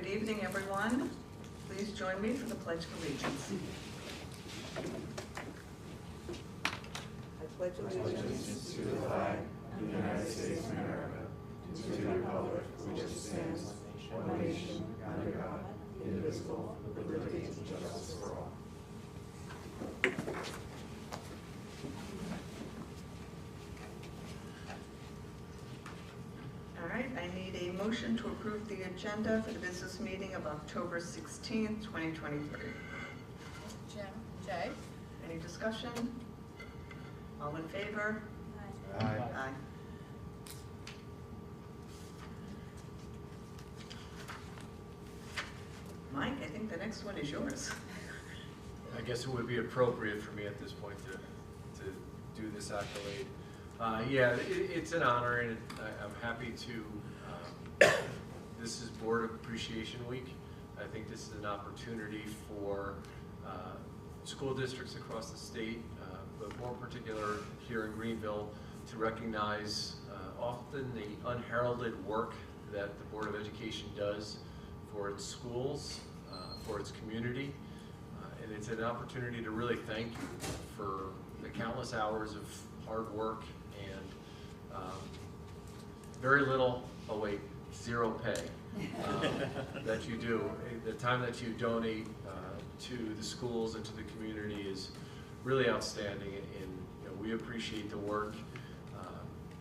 Good evening, everyone. Please join me for the Pledge of Allegiance. I pledge allegiance to the flag of the United States of America, to the republic for which it stands, one nation, under God, indivisible, with liberty and justice for all. All right, I need a motion to approve the agenda for the business meeting of October 16th, 2023. Jay? Any discussion? All in favor? Aye. Aye. Mike, I think the next one is yours. I guess it would be appropriate for me at this point to do this accolade. Yeah, it's an honor, and I'm happy to. This is Board Appreciation Week. I think this is an opportunity for school districts across the state, but more particular here in Greenville, to recognize often the unheralded work that the Board of Education does for its schools, for its community. And it's an opportunity to really thank you for the countless hours of hard work and very little, zero pay that you do. The time that you donate to the schools and to the community is really outstanding, and we appreciate the work.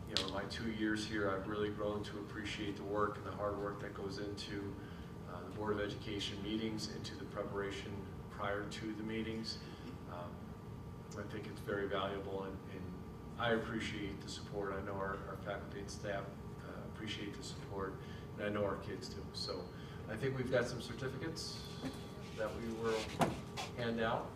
In my 2 years here, I've really grown to appreciate the work and the hard work that goes into the Board of Education meetings, into the preparation prior to the meetings. I think it's very valuable, and I appreciate the support. I know our faculty and staff appreciate the support, and I know our kids do. So I think we've got some certificates that we will hand out.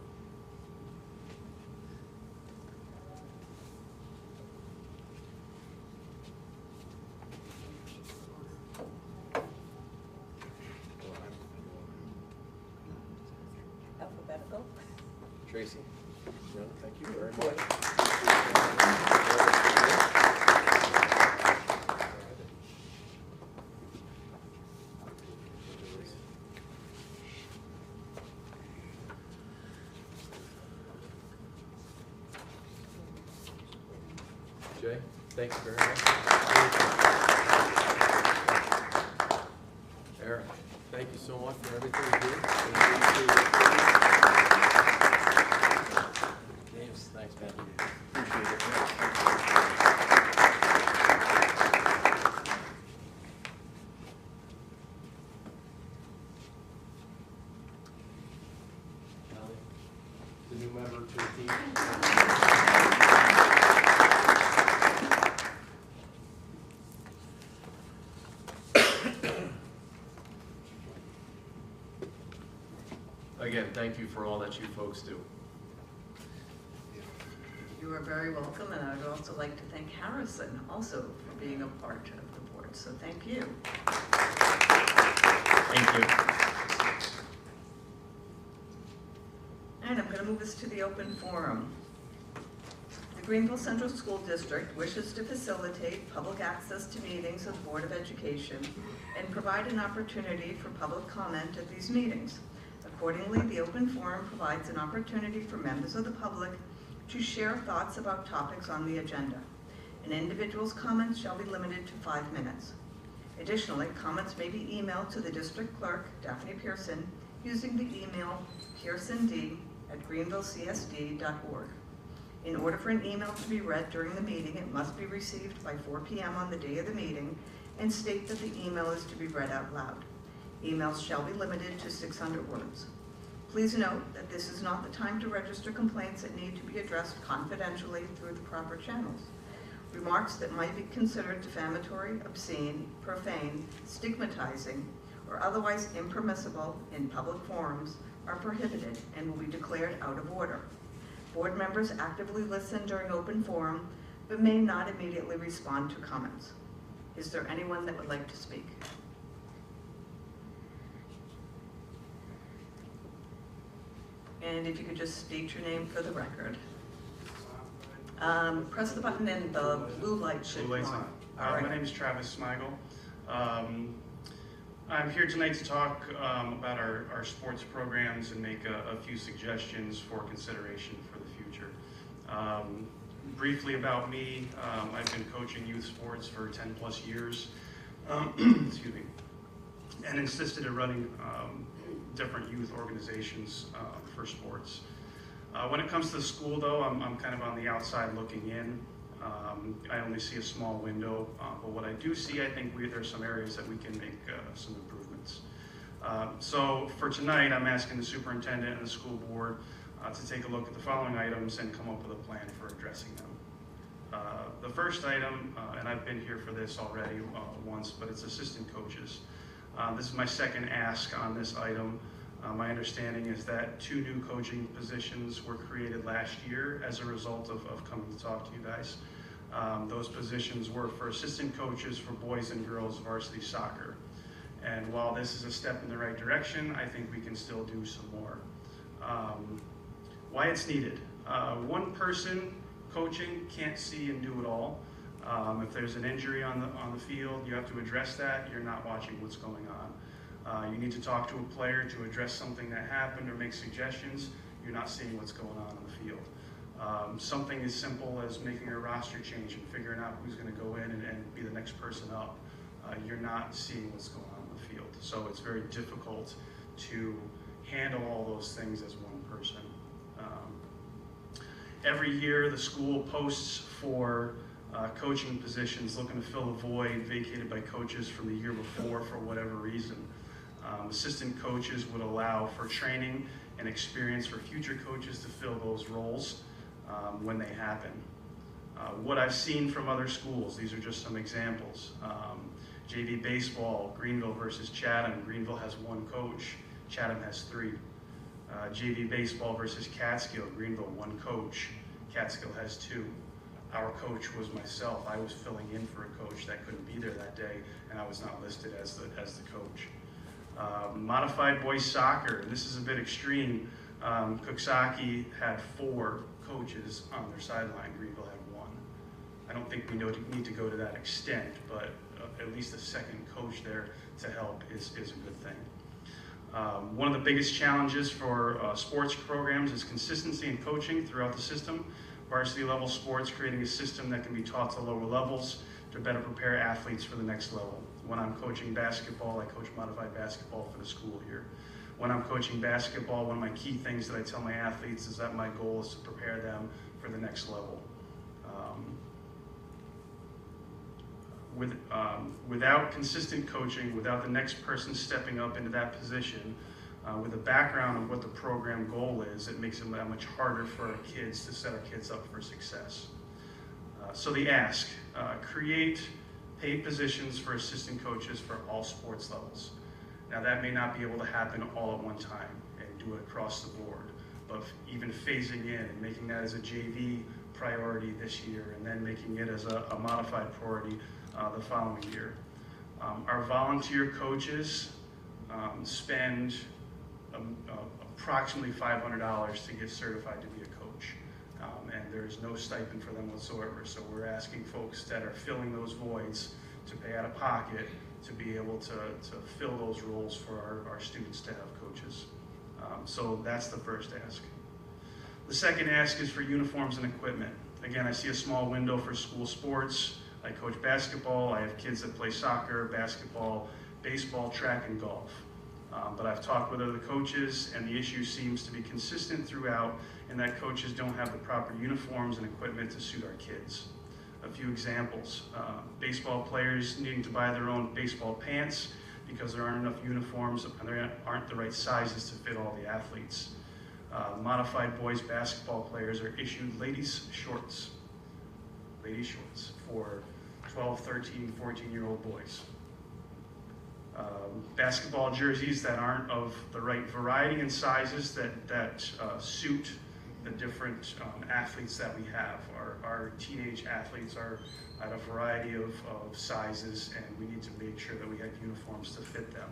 Alphabetical. Tracy, thank you very much. Jay, thank you very much. Eric, thank you so much for everything you do. James, thanks, man. Appreciate it. Kelly, the new member to the team. Again, thank you for all that you folks do. You are very welcome, and I would also like to thank Harrison also for being a part of the board, so thank you. Thank you. And I'm going to move us to the open forum. The Greenville Central School District wishes to facilitate public access to meetings of the Board of Education and provide an opportunity for public comment at these meetings. Accordingly, the open forum provides an opportunity for members of the public to share thoughts about topics on the agenda. An individual's comments shall be limited to 5 minutes. Additionally, comments may be emailed to the district clerk, Daphne Pearson, using the email pearsond@greenvillecsd.org. In order for an email to be read during the meeting, it must be received by 4 p.m. on the day of the meeting and state that the email is to be read out loud. Emails shall be limited to 600 words. Please note that this is not the time to register complaints that need to be addressed confidentially through the proper channels. Remarks that might be considered defamatory, obscene, profane, stigmatizing, or otherwise impermissible in public forums are prohibited and will be declared out of order. Board members actively listen during open forum, but may not immediately respond to comments. Is there anyone that would like to speak? And if you could just state your name for the record. Press the button and the blue light should come on. My name is Travis Smigel. I'm here tonight to talk about our sports programs and make a few suggestions for consideration for the future. Briefly about me, I've been coaching youth sports for 10 plus years, excuse me, and insisted in running different youth organizations for sports. When it comes to the school though, I'm kind of on the outside looking in. I only see a small window, but what I do see, I think there's some areas that we can make some improvements. So for tonight, I'm asking the superintendent and the school board to take a look at the following items and come up with a plan for addressing them. The first item, and I've been here for this already once, but it's assistant coaches. This is my second ask on this item. My understanding is that 2 new coaching positions were created last year as a result of coming to talk to you guys. Those positions were for assistant coaches for boys and girls varsity soccer. And while this is a step in the right direction, I think we can still do some more. Why it's needed. One person coaching can't see and do it all. If there's an injury on the field, you have to address that. You're not watching what's going on. You need to talk to a player to address something that happened or make suggestions. You're not seeing what's going on the field. Something as simple as making a roster change and figuring out who's going to go in and be the next person up. You're not seeing what's going on in the field. So it's very difficult to handle all those things as one person. Every year the school posts for coaching positions looking to fill a void vacated by coaches from the year before for whatever reason. Assistant coaches would allow for training and experience for future coaches to fill those roles when they happen. What I've seen from other schools, these are just some examples. JV baseball, Greenville versus Chatham. Greenville has 1 coach, Chatham has 3. JV baseball versus Catskill, Greenville 1 coach, Catskill has 2. Our coach was myself. I was filling in for a coach that couldn't be there that day, and I was not listed as the coach. Modified boys soccer, and this is a bit extreme. Cooksaki had 4 coaches on their sideline. Greenville had 1. I don't think we need to go to that extent, but at least a second coach there to help is a good thing. One of the biggest challenges for sports programs is consistency in coaching throughout the system. Varsity level sports, creating a system that can be taught to lower levels to better prepare athletes for the next level. When I'm coaching basketball, I coach modified basketball for the school here. When I'm coaching basketball, one of my key things that I tell my athletes is that my goal is to prepare them for the next level. Without consistent coaching, without the next person stepping up into that position, with a background of what the program goal is, it makes it that much harder for our kids to set our kids up for success. So the ask, create paid positions for assistant coaches for all sports levels. Now that may not be able to happen all at one time and do it across the board, but even phasing in and making that as a JV priority this year and then making it as a modified priority the following year. Our volunteer coaches spend approximately $500 to get certified to be a coach, and there's no stipend for them whatsoever. So we're asking folks that are filling those voids to pay out of pocket to be able to fill those roles for our students to have coaches. So that's the first ask. The second ask is for uniforms and equipment. Again, I see a small window for school sports. I coach basketball. I have kids that play soccer, basketball, baseball, track, and golf. But I've talked with other coaches, and the issue seems to be consistent throughout, in that coaches don't have the proper uniforms and equipment to suit our kids. A few examples. Baseball players needing to buy their own baseball pants because there aren't enough uniforms and there aren't the right sizes to fit all the athletes. Modified boys basketball players are issued ladies' shorts for 12, 13, 14-year-old boys. Basketball jerseys that aren't of the right variety and sizes that suit the different athletes that we have. Our teenage athletes are at a variety of sizes, and we need to make sure that we have uniforms to fit them.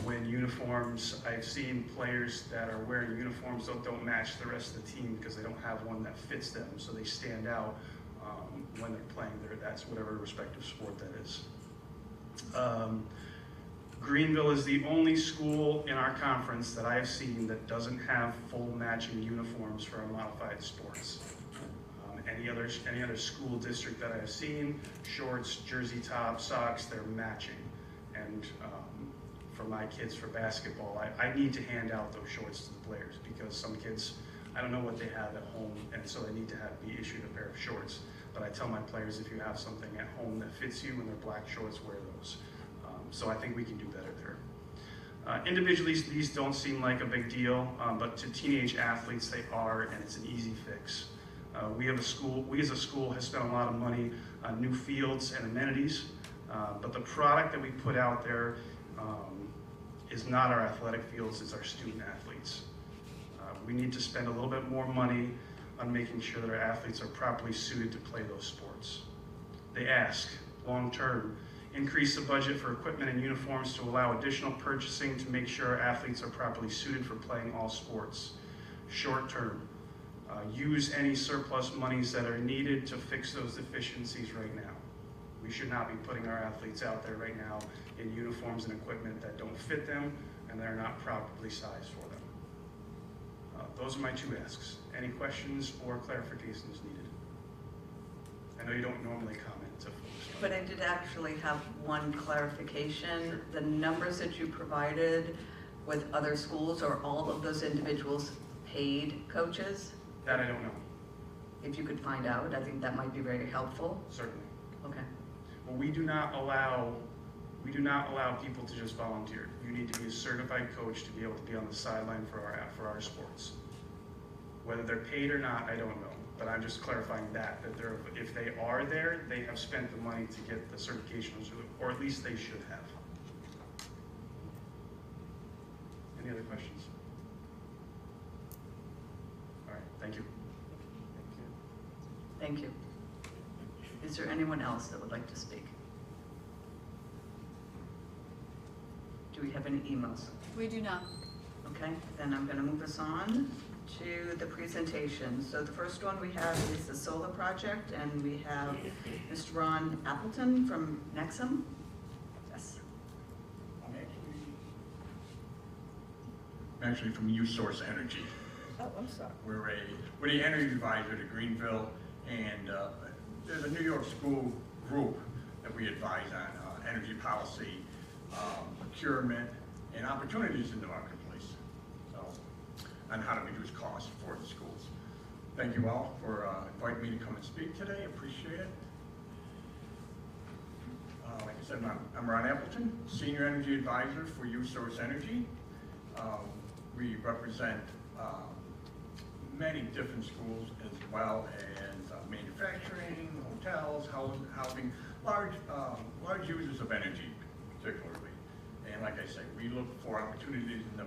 When uniforms, I've seen players that are wearing uniforms that don't match the rest of the team because they don't have one that fits them, so they stand out when they're playing that's whatever respective sport that is. Greenville is the only school in our conference that I have seen that doesn't have full matching uniforms for our modified sports. Any other school district that I have seen, shorts, jersey top, socks, they're matching. And for my kids for basketball, I need to hand out those shorts to the players because some kids, I don't know what they have at home, and so they need to be issued a pair of shorts. But I tell my players, if you have something at home that fits you and they're black shorts, wear those. So I think we can do better there. Individually, these don't seem like a big deal, but to teenage athletes, they are, and it's an easy fix. We as a school have spent a lot of money on new fields and amenities, but the product that we put out there is not our athletic fields, it's our student athletes. We need to spend a little bit more money on making sure that our athletes are properly suited to play those sports. They ask, long-term, increase the budget for equipment and uniforms to allow additional purchasing to make sure our athletes are properly suited for playing all sports. Short-term, use any surplus monies that are needed to fix those deficiencies right now. We should not be putting our athletes out there right now in uniforms and equipment that don't fit them and that are not properly sized for them. Those are my two asks. Any questions or clarifications needed? I know you don't normally comment to folks. But I did actually have one clarification. Sure. The numbers that you provided with other schools, are all of those individuals paid coaches? That I don't know, If you could find out, I think that might be very helpful. certainly. Okay. But we do not allow people to just volunteer. You need to be a certified coach to be able to be on the sideline for our sports. Whether they're paid or not, I don't know. But I'm just clarifying that if they are there, they have spent the money to get the certifications, or at least they should have. Any other questions? All right, thank you. Thank you. Is there anyone else that would like to speak? Do we have any emails? We do not. Okay, then I'm going to move us on to the presentation. So the first one we have is the solar project, and we have Mr. Ron Appleton from Nexum. Yes. I'm actually from U-Source Energy. Oh, I'm sorry. We're the energy advisor to Greenville, and there's a New York school group that we advise on energy policy, procurement, and opportunities in the marketplace, so on how to reduce costs for the schools. Thank you all for inviting me to come and speak today. Appreciate it. Like I said, I'm Ron Appleton, Senior Energy Advisor for U-Source Energy. We represent many different schools as well as manufacturing, hotels, housing, large users of energy particularly. And like I say, we look for opportunities in the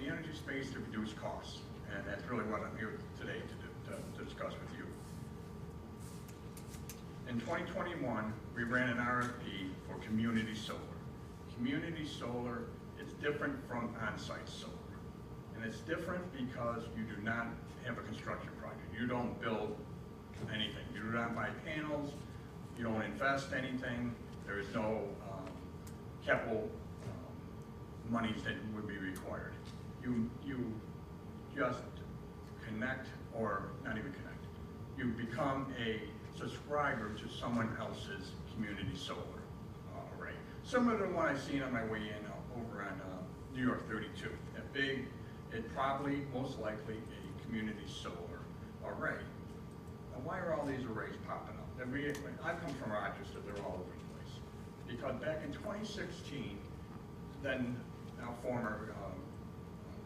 energy space to reduce costs. And that's really what I'm here today to discuss with you. In 2021, we ran an RFP for community solar. Community solar is different from on-site solar. And it's different because you do not have a construction project. You don't build anything. You do not buy panels. You don't invest anything. There is no capital monies that would be required. You just connect, or not even connect. You become a subscriber to someone else's community solar array. Similar to what I've seen on my way in over on New York 32. That big, it probably, most likely, a community solar array. Now, why are all these arrays popping up? I come from Rochester, they're all over the place. Because back in 2016, then now former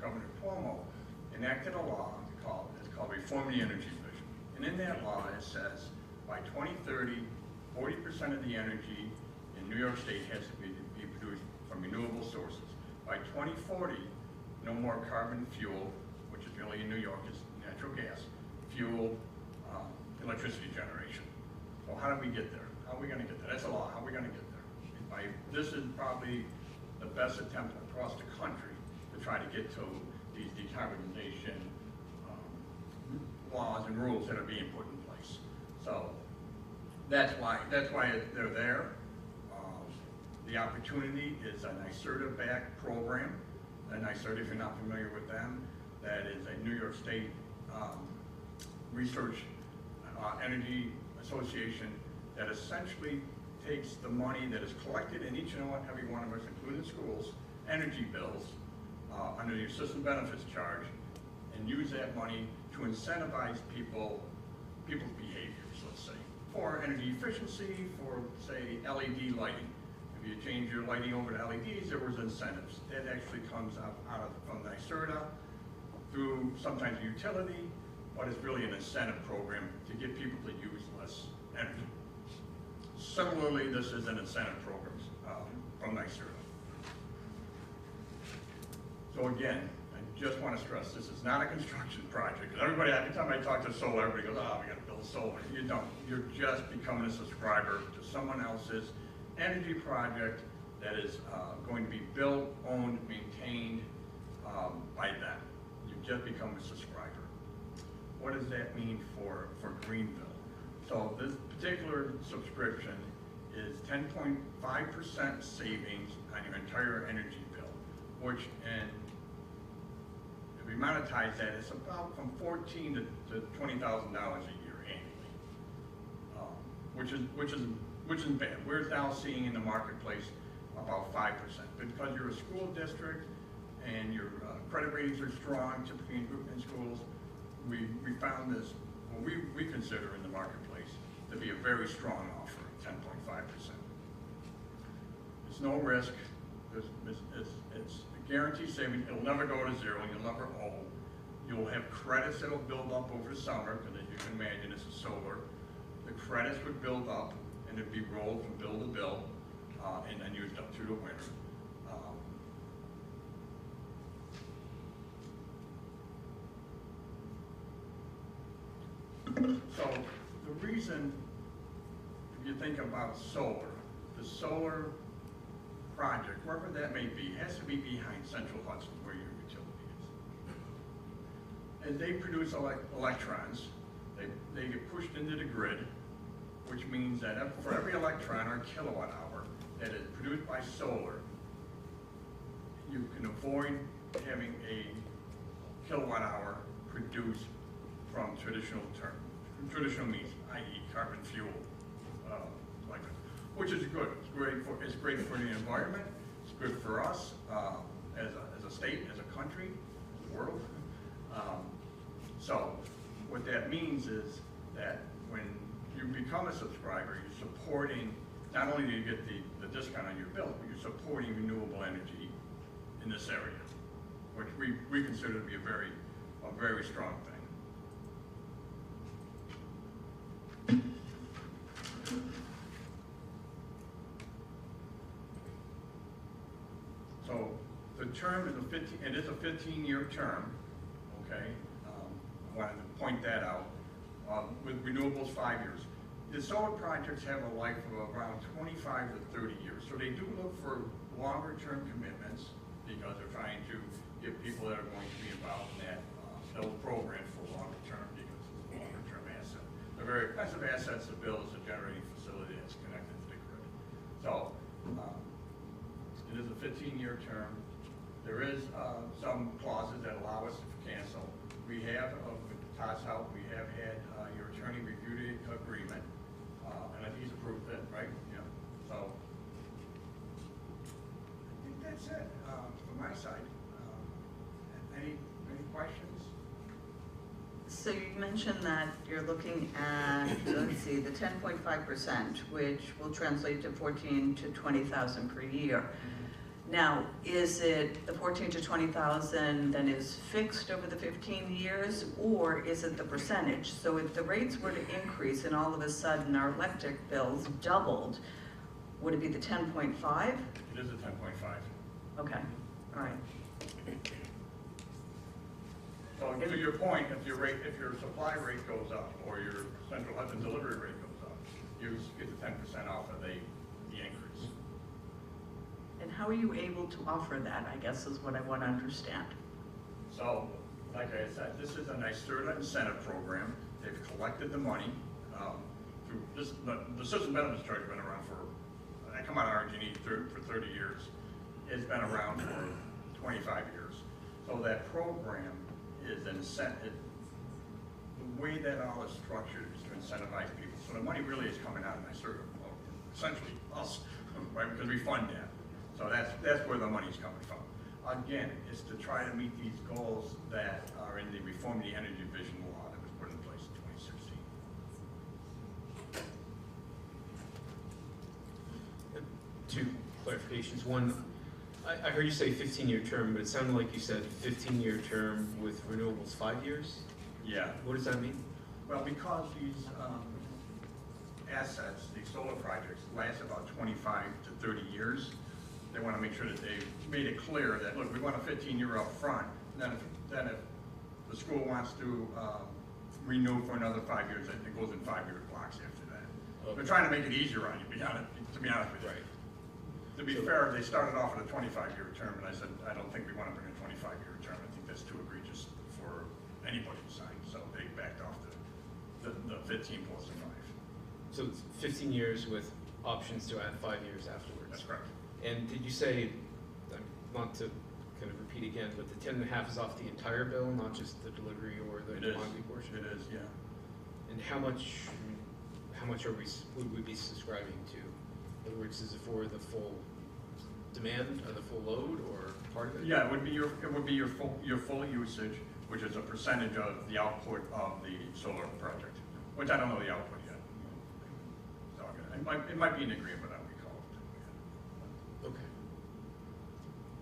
Governor Cuomo enacted a law called Reform the Energy Vision. And in that law, it says by 2030, 40% of the energy in New York State has to be produced from renewable sources. By 2040, no more carbon fuel, which is really in New York, is natural gas, fuel, electricity generation. So how do we get there? How are we going to get there? That's a law. How are we going to get there? This is probably the best attempt across the country to try to get to these decarbonization laws and rules that are being put in place. So that's why they're there. The opportunity is a NYSERDA-backed program. And NYSERDA, if you're not familiar with them, that is a New York State research energy association that essentially takes the money that is collected in each and every one of us, including schools, energy bills, under the system benefits charge, and use that money to incentivize people's behaviors, let's say, for energy efficiency, for, say, LED lighting. If you change your lighting over to LEDs, there was incentives. That actually comes from NYSERDA through sometimes a utility, but it's really an incentive program to get people to use less energy. Similarly, this is an incentive program from NYSERDA. So again, I just want to stress, this is not a construction project. Everybody, every time I talk to solar, everybody goes, oh, we got to build solar. You don't. You're just becoming a subscriber to someone else's energy project that is going to be built, owned, maintained by them. You just become a subscriber. What does that mean for Greenville? So this particular subscription is 10.5% savings on your entire energy bill, which, and if we monetize that, it's about from $14,000 to $20,000 a year annually, which isn't bad. We're now seeing in the marketplace about 5%. But because you're a school district and your credit ratings are strong, typically in schools, we found this, what we consider in the marketplace to be a very strong offer, 10.5%. It's no risk. It's a guaranteed savings. It'll never go to zero. You'll never owe. You'll have credits that'll build up over the summer, because as you can imagine, this is solar. The credits would build up, and it'd be rolled from bill to bill, and then used up through the winter. So the reason, if you think about solar, the solar project, wherever that may be, has to be behind Central Hudson, where your utility is. As they produce electrons, they get pushed into the grid, which means that for every electron or kilowatt hour that is produced by solar, you can avoid having a kilowatt hour produced from traditional means, i.e. carbon fuel, which is good. It's great for the environment. It's good for us as a state, as a country, as a world. So what that means is that when you become a subscriber, you're supporting, not only do you get the discount on your bill, but you're supporting renewable energy in this area, which we consider to be a very strong thing. So the term is it is a 15-year term, okay? I wanted to point that out. With renewables, 5 years. The solar projects have a life of around 25 to 30 years. So they do look for longer term commitments because they're trying to get people that are going to be involved in that build program for longer term, because it's a longer term asset. They're very expensive assets to build as a generating facility that's connected to the grid. So it is a 15-year term. There is some clauses that allow us to cancel. We have, with Todd's help, we have had your attorney review the agreement, and I think he's approved it, right? Yeah. So I think that's it from my side. Any questions? So you mentioned that you're looking at, let's see, the 10.5%, which will translate to 14 to 20,000 per year. Now, is it the 14 to 20,000 then is fixed over the 15 years, or is it the percentage? So if the rates were to increase and all of a sudden our electric bills doubled, would it be the 10.5? It is a 10.5. Okay, all right. So to your point, if your supply rate goes up or your Central Hudson delivery rate goes up, you get the 10% off of the increase. And how are you able to offer that, I guess, is what I want to understand. So, like I said, this is a NYSERDA incentive program. They've collected the money through this. The system benefits charge has been around for, I come out of RG&E for 30 years. It's been around for 25 years. So that program is incentive. The way that all is structured is to incentivize people. So the money really is coming out of my circle, essentially us, right? Because we fund that. So that's where the money's coming from. Again, it's to try to meet these goals that are in the Reform the Energy Vision law that was put in place in 2016. Two clarifications. One, I heard you say 15-year term, but it sounded like you said 15-year term with renewables 5 years? Yeah. What does that mean? Well, because these assets, these solar projects, last about 25 to 30 years, they want to make sure that they've made it clear that, look, we want a 15-year up front. Then if the school wants to renew for another 5 years, it goes in 5-year blocks after that. Okay. They're trying to make it easier on you, to be honest with you. Right. To be fair, they started off with a 25-year term, and I said, I don't think we want to bring a 25-year term. I think that's too egregious for anybody to sign. So they backed off the 15 plus the 5. So it's 15 years with options to add 5 years afterwards. That's correct. And did you say, not to kind of repeat again, but the 10.5 is off the entire bill, not just the delivery or the commodity portion? It is, yeah. And how much would we be subscribing to? In other words, is it for the full demand or the full load or part of it? Yeah, it would be your full usage, which is a percentage of the output of the solar project, which I don't know the output yet. So it might be an agreement, I would call it. Okay.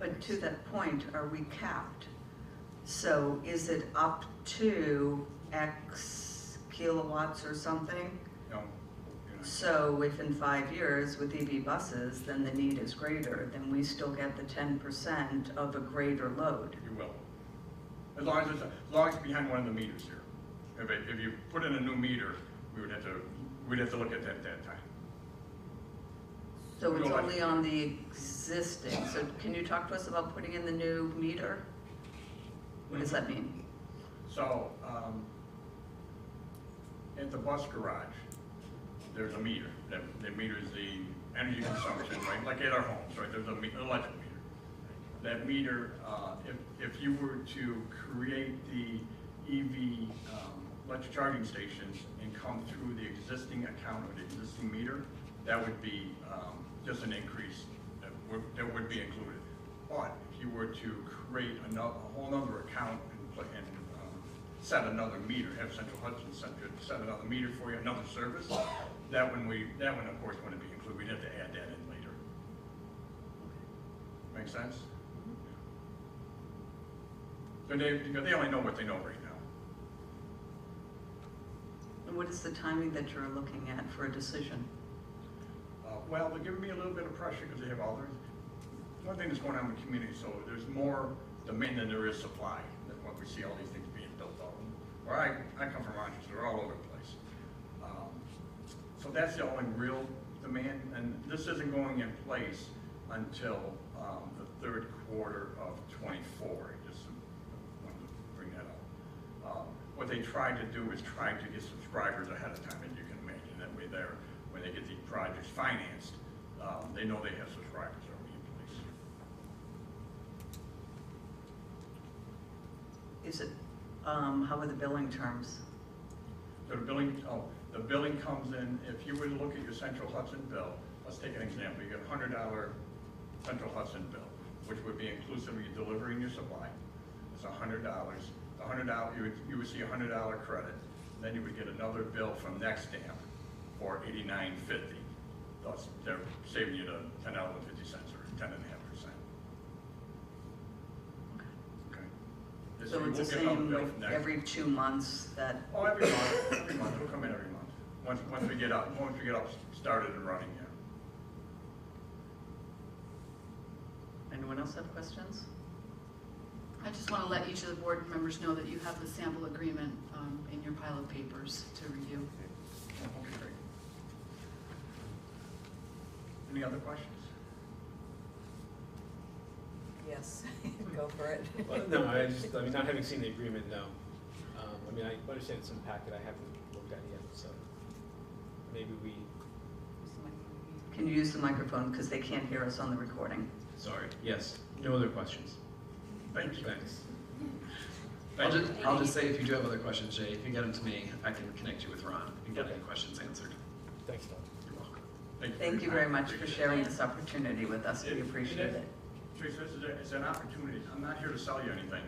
But to that point, are we capped? So is it up to X kilowatts or something? No. So if in 5 years with EV buses, then the need is greater, then we still get the 10% of a greater load. You will. As long as it's behind one of the meters here. If you put in a new meter, we'd have to look at that at that time. So it's only on the existing. So can you talk to us about putting in the new meter? What does that mean? So, at the bus garage, there's a meter. That meters the energy consumption, right? Like at our homes, right? There's an electric meter. That meter, if you were to create the EV electric charging stations and come through the existing account or the existing meter, that would be just an increase that would be included. But if you were to create a whole other account and set another meter, have Central Hudson set another meter for you, another service, that one of course wouldn't be included. We'd have to add that in later. Make sense? So they only know what they know right now. And what is the timing that you're looking at for a decision? Well, they're giving me a little bit of pressure because they have all their, one thing that's going on in the community, so there's more demand than there is supply. That's why we see all these things being built all over. Where I come from Rochester, they're all over the place. So that's the only real demand, and this isn't going in place until the third quarter of 24. Just wanted to bring that up. What they tried to do is try to get subscribers ahead of time, and you can imagine that way there. When they get these projects financed, they know they have subscribers already in place. Is it, how are the billing terms? So the billing comes in, if you were to look at your Central Hudson bill, let's take an example, you get a $100 Central Hudson bill, which would be inclusive of your delivery and your supply. It's $100. The $100, you would see a $100 credit. Then you would get another bill from Nextamp for $89.50. Thus, they're saving you the $10.50 or 10.5%. Okay. So it's the same every 2 months that, Oh, every month. It'll come in every month. Once we get up started and running, yeah. anyone else have questions? I just want to let each of the board members know that you have the sample agreement in your pile of papers to review. Okay, great. Any other questions? Yes, go for it. Well, no, I mean, not having seen the agreement, no. I mean, I understand it's in the packet, I haven't looked at it yet, so maybe we. Can you use the microphone because they can't hear us on the recording? Sorry, yes, no other questions. Thank you. Thanks. I'll just say, if you do have other questions, Jay, if you get them to me, I can connect you with Ron and get any questions answered. Thanks, Tom. You're welcome. Thank you very much for sharing this opportunity with us. We appreciate it. Teresa, it's an opportunity. I'm not here to sell you anything.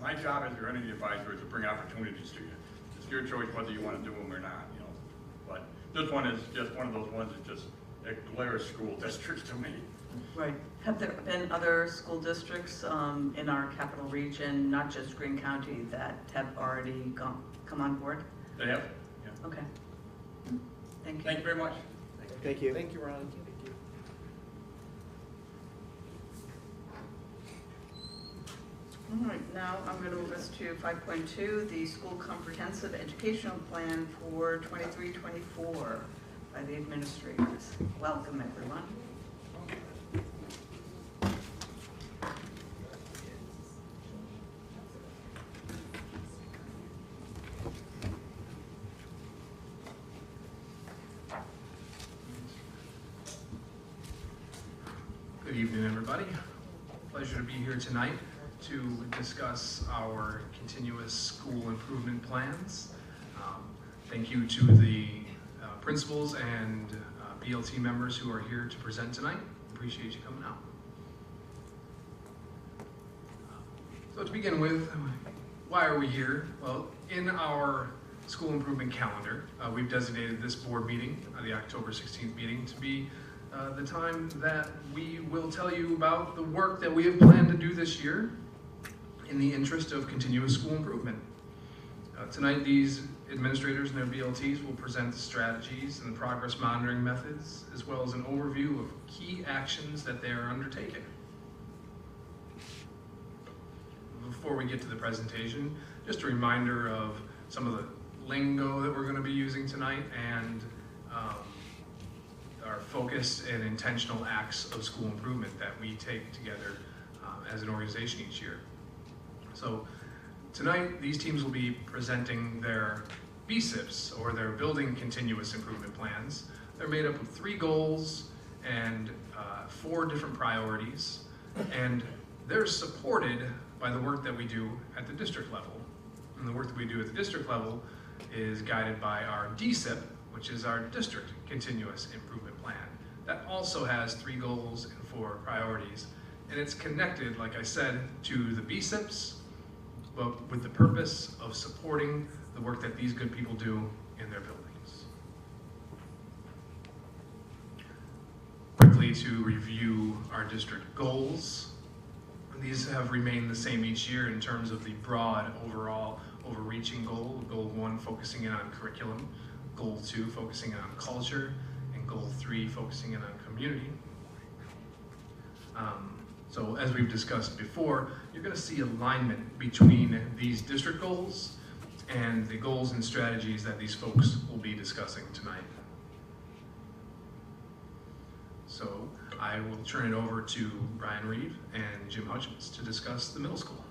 My job as your entity advisor is to bring opportunities to you. It's your choice whether you want to do them or not, you know. But this one is just one of those ones that just glares school districts to me. Right. Have there been other school districts in our capital region, not just Greene County, that have already come on board? They have? Yeah. Okay. Thank you. Thank you very much. Thank you. Thank you, Ron. All right, now I'm going to move us to 5.2, the School Comprehensive Educational Plan for 23-24 by the administrators. Welcome, everyone. Good evening, everybody. Pleasure to be here tonight to discuss our continuous school improvement plans. Thank you to the principals and BLT members who are here to present tonight. Appreciate you coming out. So to begin with, why are we here? Well, in our school improvement calendar, we've designated this board meeting, the October 16th meeting, to be the time that we will tell you about the work that we have planned to do this year in the interest of continuous school improvement. Tonight, these administrators and their BLTs will present the strategies and the progress monitoring methods, as well as an overview of key actions that they are undertaking. Before we get to the presentation, just a reminder of some of the lingo that we're going to be using tonight and our focused and intentional acts of school improvement that we take together as an organization each year. So tonight, these teams will be presenting their BSIPs, or their Building Continuous Improvement Plans. They're made up of 3 goals and 4 different priorities, and they're supported by the work that we do at the district level. And the work that we do at the district level is guided by our DSIP, which is our District Continuous Improvement Plan. That also has 3 goals and 4 priorities. And it's connected, like I said, to the BSIPs, but with the purpose of supporting the work that these good people do in their buildings. Quickly to review our district goals. These have remained the same each year in terms of the broad overall overreaching goal. Goal 1 focusing in on curriculum, Goal 2 focusing in on culture, and Goal 3 focusing in on community. So as we've discussed before, you're going to see alignment between these district goals and the goals and strategies that these folks will be discussing tonight. So I will turn it over to Brian Reed and Jim Hutchins to discuss the middle school.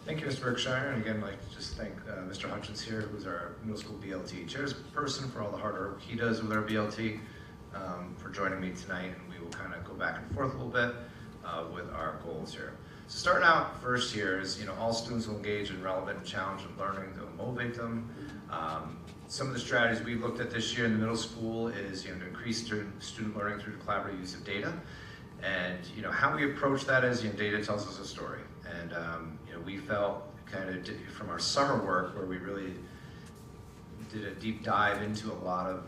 Thank you, Mr. Berkshire, and again, I'd like to just thank Mr. Hutchins here, who's our middle school BLT chairperson, for all the hard work he does with our BLT, for joining me tonight, and we will kind of go back and forth a little bit with our goals here. So starting out first here is, all students will engage in relevant and challenging learning that will motivate them. Some of the strategies we've looked at this year in the middle school is, to increase student learning through the collaborative use of data. And, how we approach that is, data tells us a story. And, we felt kind of from our summer work where we really did a deep dive into a lot of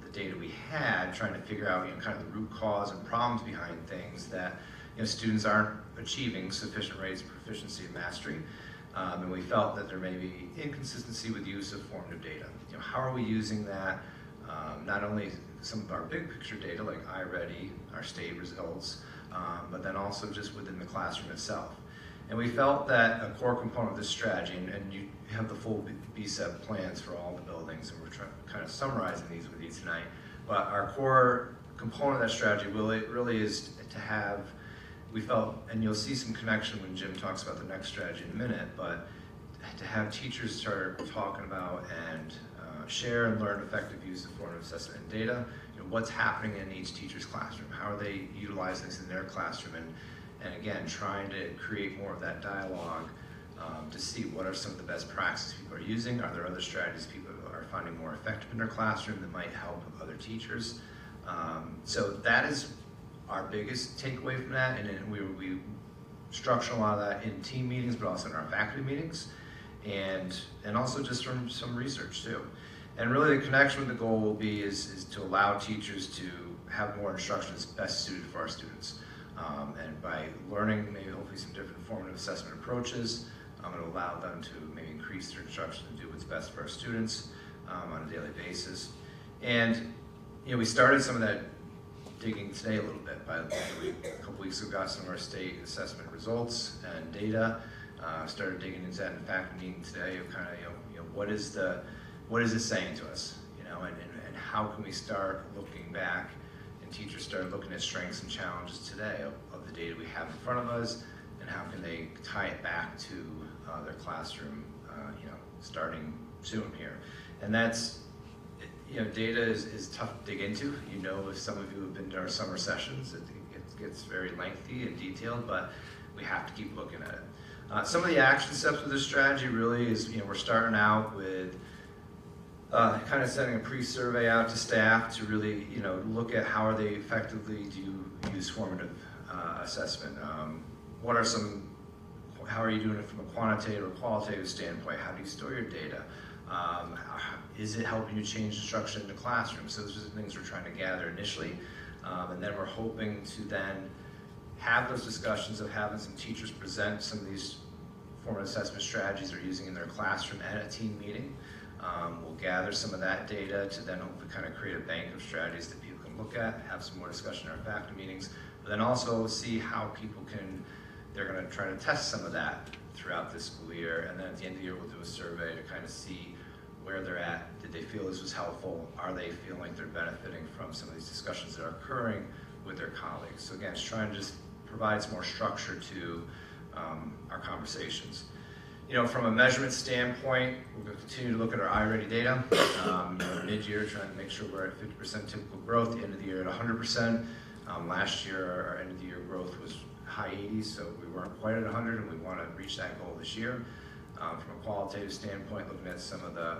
the data we had, trying to figure out, kind of the root cause and problems behind things that, students aren't achieving sufficient rates of proficiency and mastery. And we felt that there may be inconsistency with use of formative data. How are we using that? Not only some of our big picture data like iReady, our state results, but then also just within the classroom itself. And we felt that a core component of this strategy, and you have the full BSEP plans for all the buildings, and we're kind of summarizing these with you tonight, but our core component of that strategy really is to have, we felt, and you'll see some connection when Jim talks about the next strategy in a minute, but to have teachers start talking about and share and learn effective use of formative assessment and data. What's happening in each teacher's classroom? How are they utilizing this in their classroom? And again, trying to create more of that dialogue to see what are some of the best practices people are using. Are there other strategies people are finding more effective in their classroom that might help other teachers? So that is our biggest takeaway from that, and then we structure a lot of that in team meetings, but also in our faculty meetings, and also just from some research too. And really the connection with the goal will be is to allow teachers to have more instruction that's best suited for our students. And by learning maybe hopefully some different formative assessment approaches, it'll allow them to maybe increase their instruction and do what's best for our students on a daily basis. And we started some of that digging today a little bit. A couple weeks ago, got some of our state assessment results and data. Started digging into that in faculty meeting today of kind of what is it saying to us, and how can we start looking back, and teachers start looking at strengths and challenges today of the data we have in front of us, and how can they tie it back to their classroom, starting soon here. And that's, data is tough to dig into. If some of you have been to our summer sessions, it gets very lengthy and detailed, but we have to keep looking at it. Some of the action steps with this strategy really is, we're starting out with kind of sending a pre-survey out to staff to really, look at how are they effectively use formative assessment. How are you doing it from a quantitative or qualitative standpoint? How do you store your data? Is it helping you change instruction in the classroom? So those are the things we're trying to gather initially. And then we're hoping to then have those discussions of having some teachers present some of these formative assessment strategies they're using in their classroom at a team meeting. We'll gather some of that data to then hopefully kind of create a bank of strategies that people can look at, have some more discussion in our faculty meetings, but then also see how they're going to try to test some of that throughout this school year. And then at the end of the year, we'll do a survey to kind of see where they're at. Did they feel this was helpful? Are they feeling like they're benefiting from some of these discussions that are occurring with their colleagues? So again, it's trying to just provide some more structure to our conversations. From a measurement standpoint, we're going to continue to look at our iReady data. Mid-year, trying to make sure we're at 50% typical growth. The end of the year at 100%. Last year, our end of the year growth was high 80s, so we weren't quite at 100, and we want to reach that goal this year. From a qualitative standpoint, looking at some of the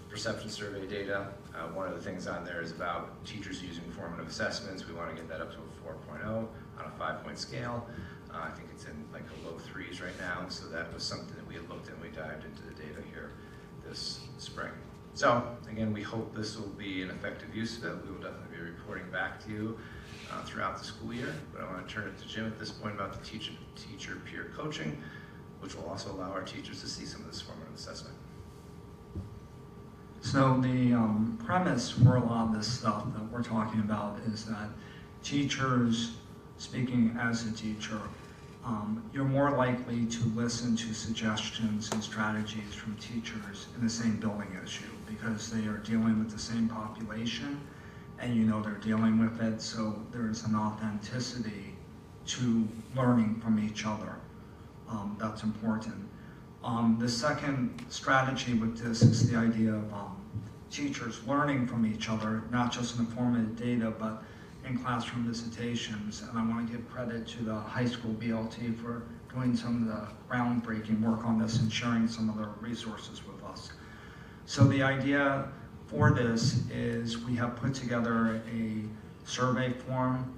perception survey data, one of the things on there is about teachers using formative assessments. We want to get that up to a 4.0 on a 5-point scale. I think it's in like the low 3s right now, so that was something that we had looked at and we dived into the data here this spring. So again, we hope this will be an effective use of it. We will definitely be reporting back to you throughout the school year, but I want to turn it to Jim at this point about the teacher peer coaching, which will also allow our teachers to see some of this formative assessment. So the premise for a lot of this stuff that we're talking about is that teachers, speaking as a teacher, you're more likely to listen to suggestions and strategies from teachers in the same building as you, because they are dealing with the same population and they're dealing with it, so there's an authenticity to learning from each other. That's important. The second strategy with this is the idea of teachers learning from each other, not just in the formative data, but in classroom visitations. And I want to give credit to the high school BLT for doing some of the groundbreaking work on this and sharing some of their resources with us. So the idea for this is we have put together a survey form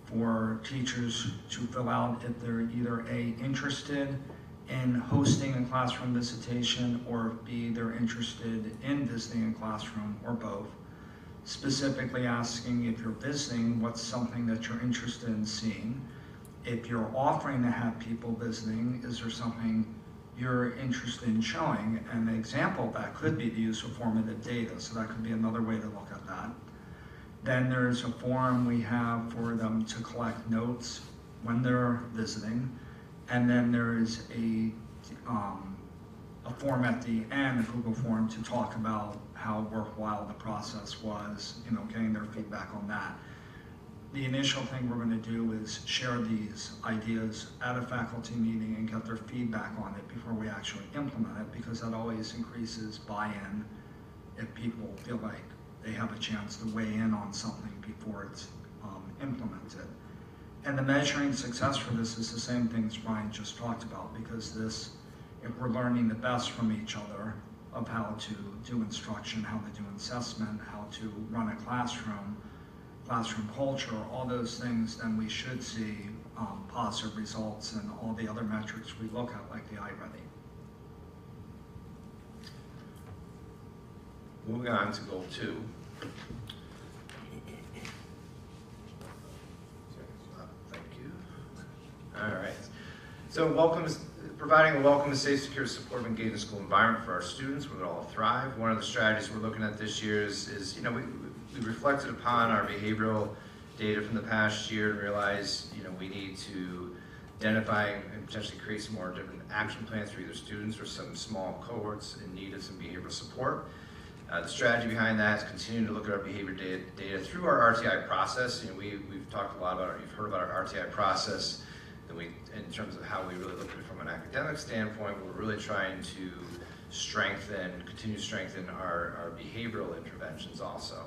for teachers to fill out if they're either A, interested in hosting a classroom visitation, or B, they're interested in visiting a classroom, or both. Specifically asking, if you're visiting, what's something that you're interested in seeing? If you're offering to have people visiting, is there something you're interested in showing? And an example of that could be the use of formative data, so that could be another way to look at that. Then there's a form we have for them to collect notes when they're visiting. And then there is a form at the end, a Google form, to talk about how worthwhile the process was, getting their feedback on that. The initial thing we're going to do is share these ideas at a faculty meeting and get their feedback on it before we actually implement it, because that always increases buy-in if people feel like they have a chance to weigh in on something before it's implemented. And the measuring success for this is the same things Brian just talked about, because this, if we're learning the best from each other of how to do instruction, how to do assessment, how to run a classroom culture, all those things, then we should see positive results in all the other metrics we look at, like the iReady. Moving on to goal 2. Thank you. All right. So providing a welcome, safe, secure, supportive, engaging school environment for our students where they all thrive. One of the strategies we're looking at this year is we reflected upon our behavioral data from the past year and realized, we need to identify and potentially create some more different action plans for either students or some small cohorts in need of some behavioral support. The strategy behind that is continuing to look at our behavior data through our RTI process. We've talked a lot about, you've heard about our RTI process, and in terms of how we really look at it from an academic standpoint, we're really trying to continue to strengthen our behavioral interventions also.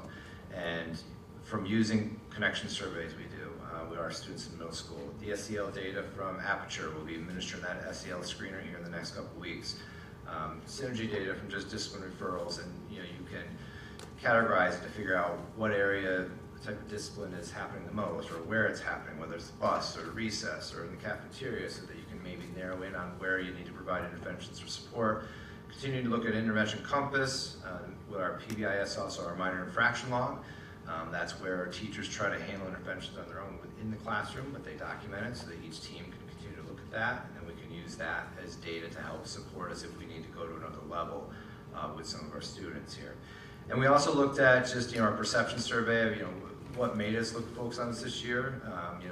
And from using connection surveys we do with our students in middle school, the SEL data from Aperture will be administering that SEL screener here in the next couple weeks. Synergy data from just discipline referrals, and you can categorize it to figure out what area, the type of discipline is happening the most, or where it's happening, whether it's the bus or recess or in the cafeteria, so that you can maybe narrow in on where you need to provide interventions or support. Continuing to look at intervention compass with our PBIS, also our minor infraction log. That's where teachers try to handle interventions on their own within the classroom, but they document it so that each team can continue to look at that, and then we can use that as data to help support us if we need to go to another level with some of our students here. And we also looked at just our perception survey of what made us focus on this year.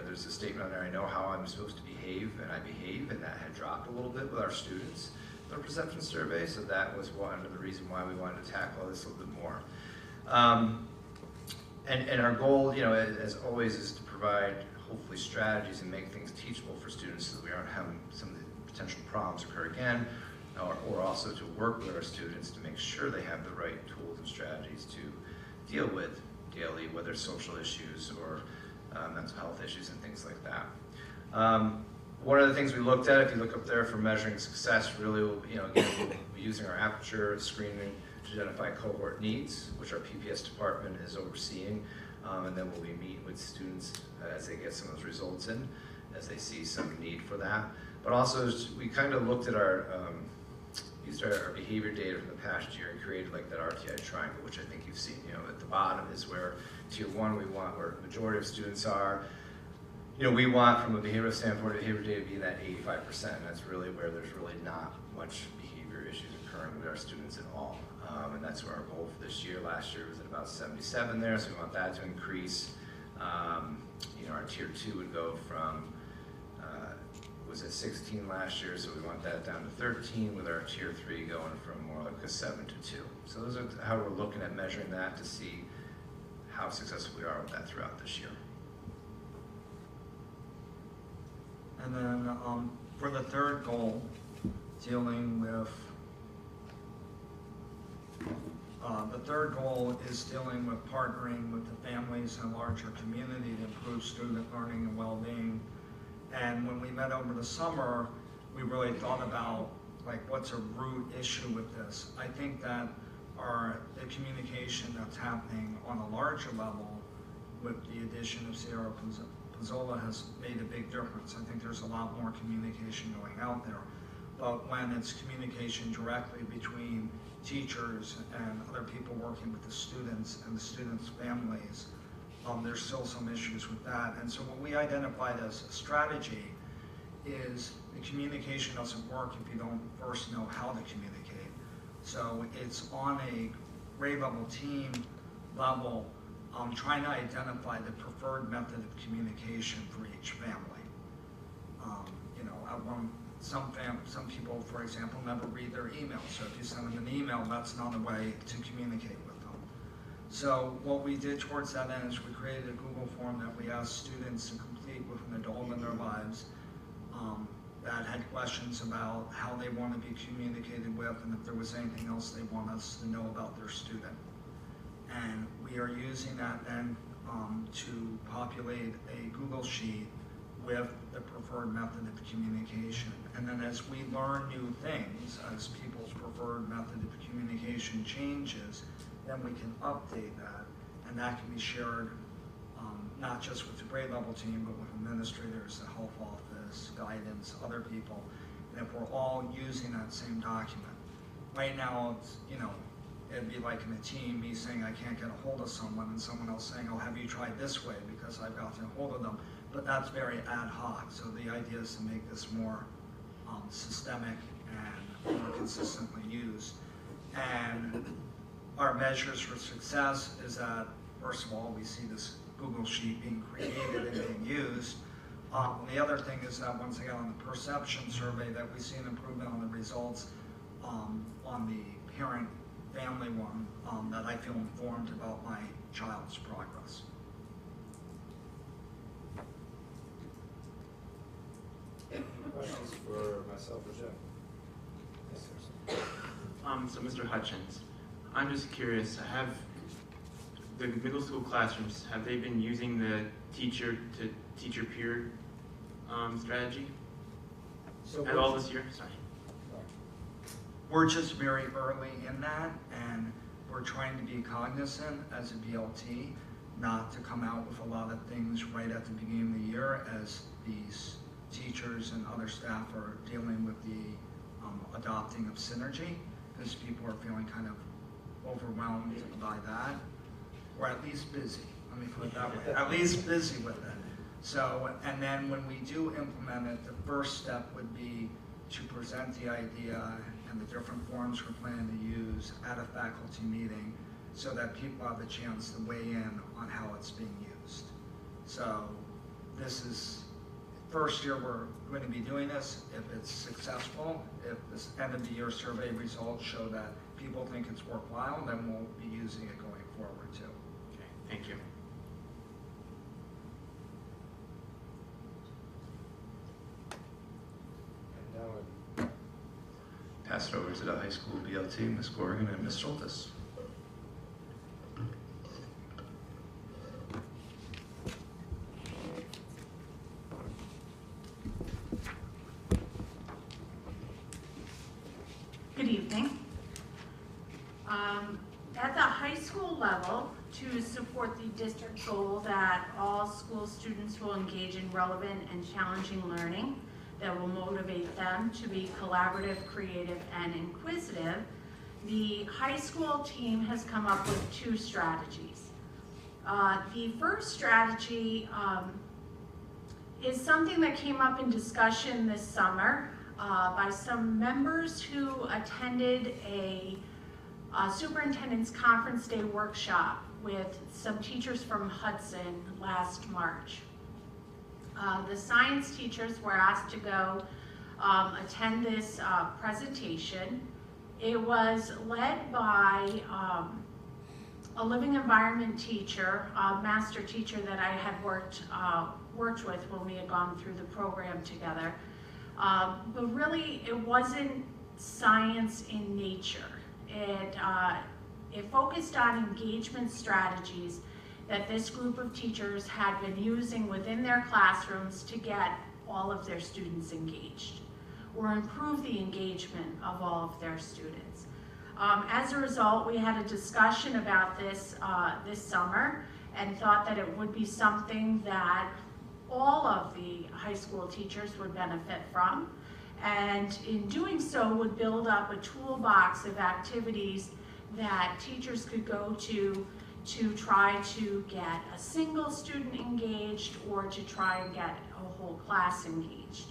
There's a statement on there, I know how I'm supposed to behave, and I behave, and that had dropped a little bit with our students in our perception survey, so that was one of the reasons why we wanted to tackle this a little bit more. And our goal, as always, is to provide hopefully strategies and make things teachable for students so that we aren't having some of the potential problems occur again, or also to work with our students to make sure they have the right tools and strategies to deal with daily, whether social issues or mental health issues and things like that. One of the things we looked at, if you look up there for measuring success, really, again, we'll be using our Aperture screening to identify cohort needs, which our PPS department is overseeing, and then we'll be meeting with students as they get some of those results in, as they see some need for that. But also, we kind of looked at used our behavior data from the past year and created like that RTI triangle, which I think you've seen. At the bottom is where Tier 1 we want where the majority of students are. We want, from a behavioral standpoint, behavior data being that 85%, and that's really where there's really not much behavior issues occurring with our students at all. And that's where our goal for this year. Last year was at about 77 there, so we want that to increase. Our Tier 2 would go from, was at 16 last year, so we want that down to 13, with our Tier 3 going from more like a 7 to 2. So those are how we're looking at measuring that to see how successful we are with that throughout this year. And then for the third goal, dealing with partnering with the families and larger community to improve student learning and well-being. And when we met over the summer, we really thought about what's a root issue with this. I think that the communication that's happening on a larger level with the addition of Sierra Pizzola has made a big difference. I think there's a lot more communication going out there. But when it's communication directly between teachers and other people working with the students and the students' families, there's still some issues with that. And so what we identified as a strategy is the communication doesn't work if you don't first know how to communicate. So it's on a grade level team level, trying to identify the preferred method of communication for each family. Some people, for example, never read their email. So if you send them an email, that's not a way to communicate with them. So what we did towards that end is we created a Google form that we asked students to complete with an adult in their lives. that had questions about how they want to be communicated with and if there was anything else they want us to know about their student. And we are using that then to populate a Google Sheet with the preferred method of communication. And then as we learn new things, as people's preferred method of communication changes, then we can update that, and that can be shared not just with the grade level team, but with administrators, the health office, guidance, other people, and if we're all using that same document. Right now, it's, it'd be like in a team, me saying I can't get a hold of someone, and someone else saying, oh, have you tried this way, because I've gotten a hold of them. But that's very ad hoc, so the idea is to make this more systemic and more consistently used. And our measures for success is that, first of all, we see this Google Sheet being created and being used. The other thing is that, once again, on the perception survey, that we see an improvement on the results on the parent-family one, that I feel informed about my child's progress. Questions for myself or Jim? Yes, sir. So Mr. Hutchins, I'm just curious, have the middle school classrooms, have they been using the teacher to teacher peer strategy So at all this year? Sorry. we're just very early in that, and we're trying to be cognizant as a BLT not to come out with a lot of things right at the beginning of the year as these teachers and other staff are dealing with the adopting of synergy, because people are feeling kind of overwhelmed by that, or at least busy, let me put it that way, at least busy with it. So, and then when we do implement it, the first step would be to present the idea and the different forms we're planning to use at a faculty meeting so that people have the chance to weigh in on how it's being used. So this is first year we're going to be doing this. If it's successful, if this end of the year survey results show that people think it's worthwhile, then we'll be using it going forward too. Okay, thank you. And now Pass it over to the high school BLT, Ms. Corrigan and Ms. Schultes. Good evening. At the high school level, to support the district goal that all school students will engage in relevant and challenging learning that will motivate them to be collaborative, creative, and inquisitive, the high school team has come up with two strategies. The first strategy is something that came up in discussion this summer by some members who attended a superintendent's conference day workshop with some teachers from Hudson last March. The science teachers were asked to go attend this presentation. It was led by a living environment teacher, a master teacher that I had worked with when we had gone through the program together. But really, it wasn't science in nature. It focused on engagement strategies that this group of teachers had been using within their classrooms to get all of their students engaged, or improve the engagement of all of their students. As a result, we had a discussion about this this summer and thought that it would be something that all of the high school teachers would benefit from, and in doing so would build up a toolbox of activities that teachers could go to try to get a single student engaged or to try and get a whole class engaged.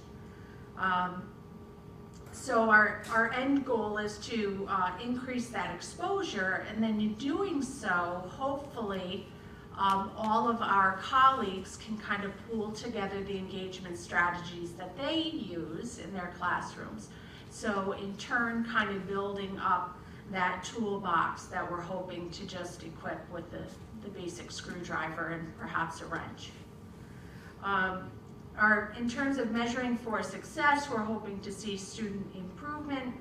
So our end goal is to increase that exposure, and then in doing so, hopefully, all of our colleagues can kind of pool together the engagement strategies that they use in their classrooms. So in turn, kind of building up that toolbox that we're hoping to just equip with the basic screwdriver and perhaps a wrench. in terms of measuring for success, we're hoping to see student improvement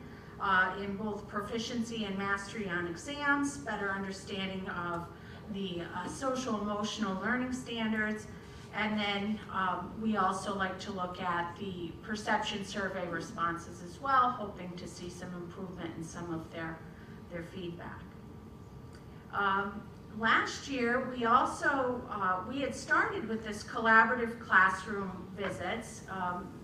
in both proficiency and mastery on exams, better understanding of the social emotional learning standards, and then we also like to look at the perception survey responses as well, hoping to see some improvement in some of their feedback. Last year, we also, we had started with this collaborative classroom visits.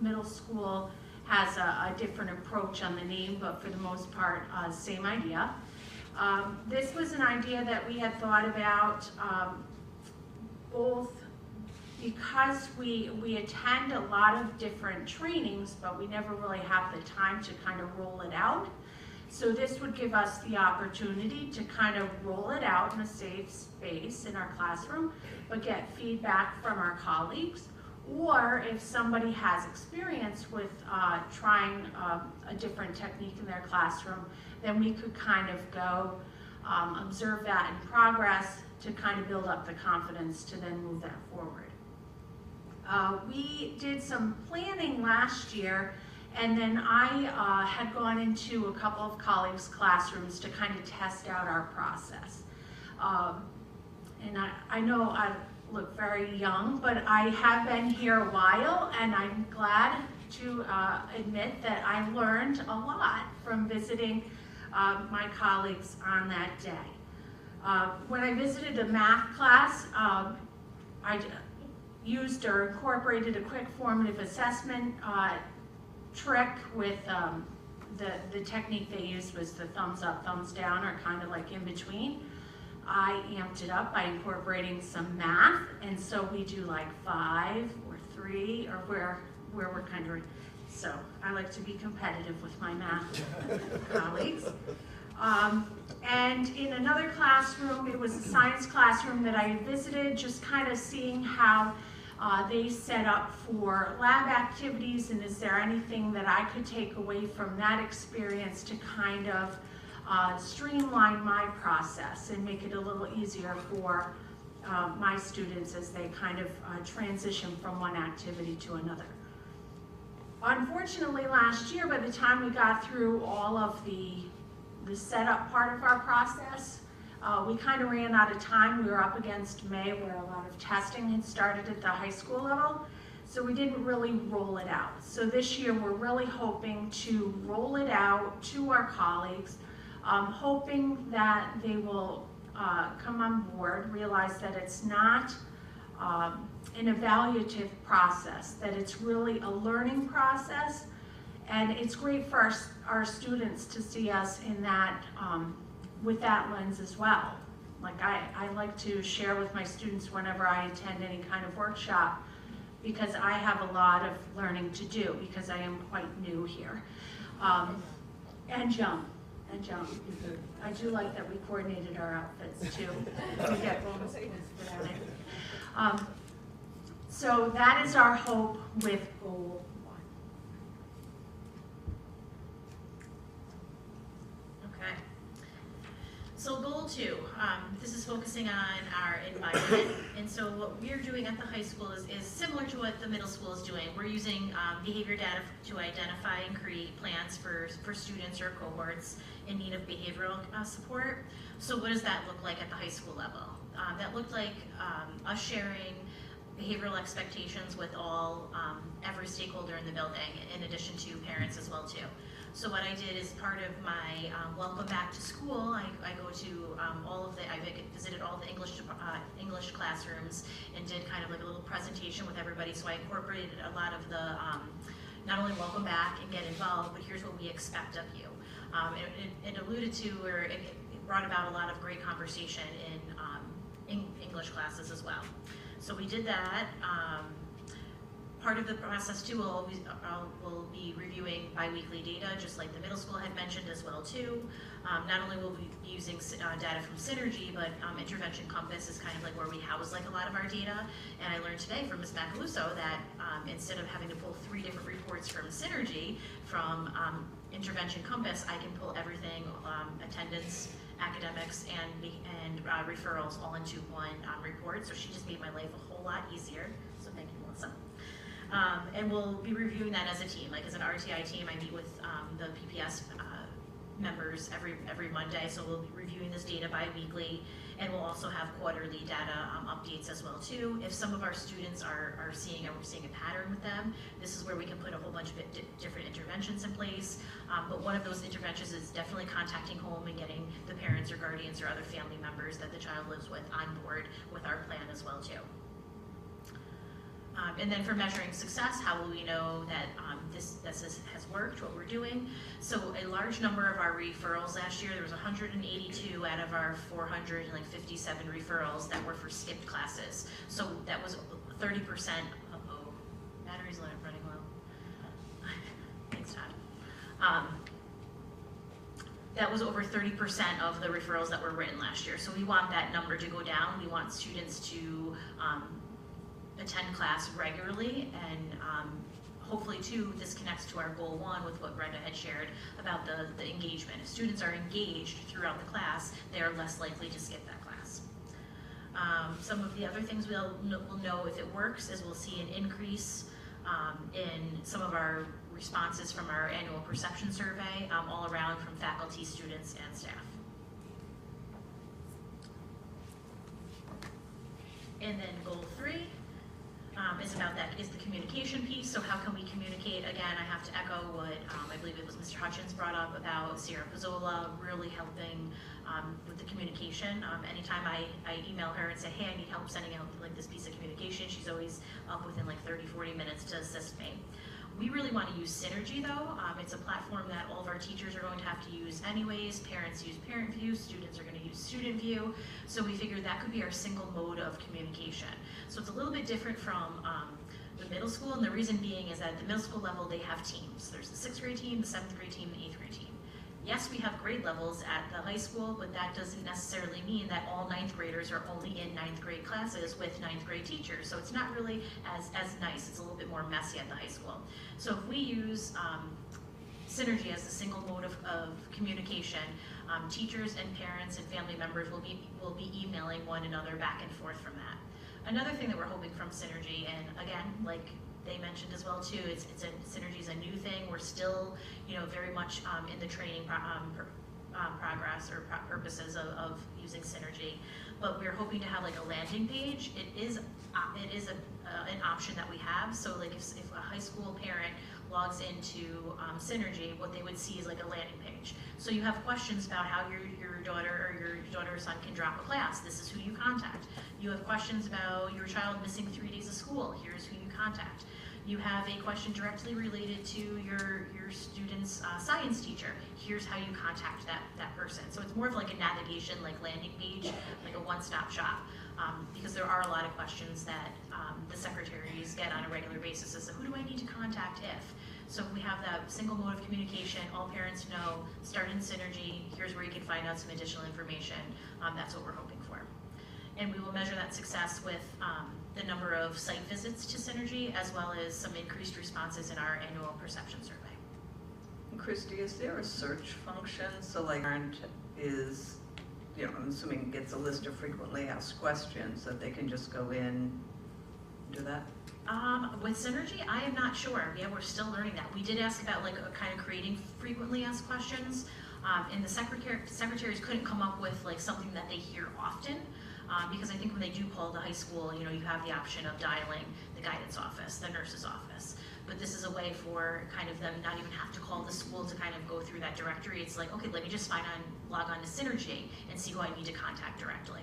Middle school has a different approach on the name, but for the most part, same idea. This was an idea that we had thought about both because we attend a lot of different trainings, but we never really have the time to kind of roll it out. So this would give us the opportunity to kind of roll it out in a safe space in our classroom, but get feedback from our colleagues. Or if somebody has experience with trying a different technique in their classroom, then we could kind of go observe that in progress to kind of build up the confidence to then move that forward. We did some planning last year, and then I had gone into a couple of colleagues' classrooms to kind of test out our process. And I know I look very young, but I have been here a while, and I'm glad to admit that I learned a lot from visiting my colleagues on that day. When I visited a math class, I used or incorporated a quick formative assessment trick with the technique they used was the thumbs up, thumbs down, or kind of like in between. I amped it up by incorporating some math, and so we do like 5 or 3, or where we're kind of, so I like to be competitive with my math colleagues. And in another classroom, it was a science classroom that I had visited, just kind of seeing how they set up for lab activities, and is there anything that I could take away from that experience to kind of streamline my process and make it a little easier for my students as they kind of transition from one activity to another. Unfortunately, last year, by the time we got through all of the setup part of our process, we kind of ran out of time. We were up against May, where a lot of testing had started at the high school level, so we didn't really roll it out. So this year, we're really hoping to roll it out to our colleagues, hoping that they will come on board, realize that it's not an evaluative process, that it's really a learning process, and it's great for our students to see us in that, with that lens as well. Like I like to share with my students whenever I attend any kind of workshop, because I have a lot of learning to do because I am quite new here. And young. I do like that we coordinated our outfits too. We get bonus points for that. So that is our hope with goal 1. Okay. So goal 2, this is focusing on our environment. And so what we're doing at the high school is similar to what the middle school is doing. We're using behavior data to identify and create plans for students or cohorts in need of behavioral support. So what does that look like at the high school level? That looked like us sharing behavioral expectations with every stakeholder in the building, in addition to parents as well too. So what I did is part of my welcome back to school, I go to I visited all the English classrooms and did kind of like a little presentation with everybody. So I incorporated a lot of the, not only welcome back and get involved, but here's what we expect of you. It alluded to, or it brought about a lot of great conversation in English classes as well. So we did that. Part of the process too will be reviewing bi-weekly data, just like the middle school had mentioned as well too. Not only will we be using data from Synergy, but Intervention Compass is kind of like where we house like a lot of our data. And I learned today from Ms. Macaluso that instead of having to pull 3 different reports from Synergy, from Intervention Compass, I can pull everything, attendance, academics, and referrals all into one report. So she just made my life a whole lot easier. So thank you, Melissa. And we'll be reviewing that as a team, like as an RTI team. I meet with the PPS members every Monday, so we'll be reviewing this data bi-weekly, and we'll also have quarterly data updates as well too. If some of our students are seeing a pattern with them, this is where we can put a whole bunch of different interventions in place. But one of those interventions is definitely contacting home and getting the parents or guardians or other family members that the child lives with on board with our plan as well too. And then for measuring success, how will we know that this has worked, what we're doing? So a large number of our referrals last year, there was 182 out of our 457 referrals that were for skipped classes. So that was 30%. Uh-oh, battery's running low. Thanks, Todd. That was over 30% of the referrals that were written last year. So we want that number to go down. We want students to attend class regularly, and hopefully too, this connects to our goal 1 with what Brenda had shared about the engagement. If students are engaged throughout the class, they are less likely to skip that class. Some of the other things we'll know if it works is we'll see an increase in some of our responses from our annual perception survey all around from faculty, students, and staff. And then goal 3 is the communication piece. So how can we communicate? Again, I have to echo what I believe it was Mr. Hutchins brought up about Sierra Pizzola really helping with the communication. Anytime I email her and say, hey, I need help sending out like this piece of communication, she's always up within like 30-40 minutes to assist me. We really want to use Synergy though. It's a platform that all of our teachers are going to have to use anyways. Parents use Parent View, students are going to use Student View. So we figured that could be our single mode of communication. So it's a little bit different from the middle school, and the reason being is that at the middle school level they have teams. There's the 6th grade team, the 7th grade team, the 8th grade team. Yes, we have grade levels at the high school, but that doesn't necessarily mean that all 9th graders are only in 9th grade classes with 9th grade teachers. So it's not really as nice. It's a little bit more messy at the high school. So if we use Synergy as the single mode of communication, teachers and parents and family members will be emailing one another back and forth from that. Another thing that we're hoping from Synergy, and again, like they mentioned as well too, Synergy is a new thing. We're still, very much in the training progress or purposes of using Synergy, but we're hoping to have like a landing page. It is an option that we have. So like if a high school parent logs into Synergy, what they would see is like a landing page. So you have questions about how your daughter or your daughter or son can drop a class. This is who you contact. You have questions about your child missing 3 days of school. Here's who you contact. You have a question directly related to your student's science teacher. Here's how you contact that person. So it's more of like a navigation, like landing page, like a one-stop shop. Because there are a lot of questions that the secretaries get on a regular basis as to who do I need to contact if. So we have that single mode of communication, all parents know, start in Synergy, here's where you can find out some additional information. That's what we're hoping for. And we will measure that success with the number of site visits to Synergy, as well as some increased responses in our annual perception survey. Christy, is there a search function? So like parent is, I'm assuming gets a list of frequently asked questions that they can just go in and do that? With Synergy, I am not sure. Yeah, we're still learning that. We did ask about like kind of creating frequently asked questions, and the secretaries couldn't come up with like something that they hear often, because I think when they do call the high school, you have the option of dialing the guidance office, the nurse's office. But this is a way for kind of them not even have to call the school to kind of go through that directory. It's like, okay, let me just log on to Synergy and see who I need to contact directly.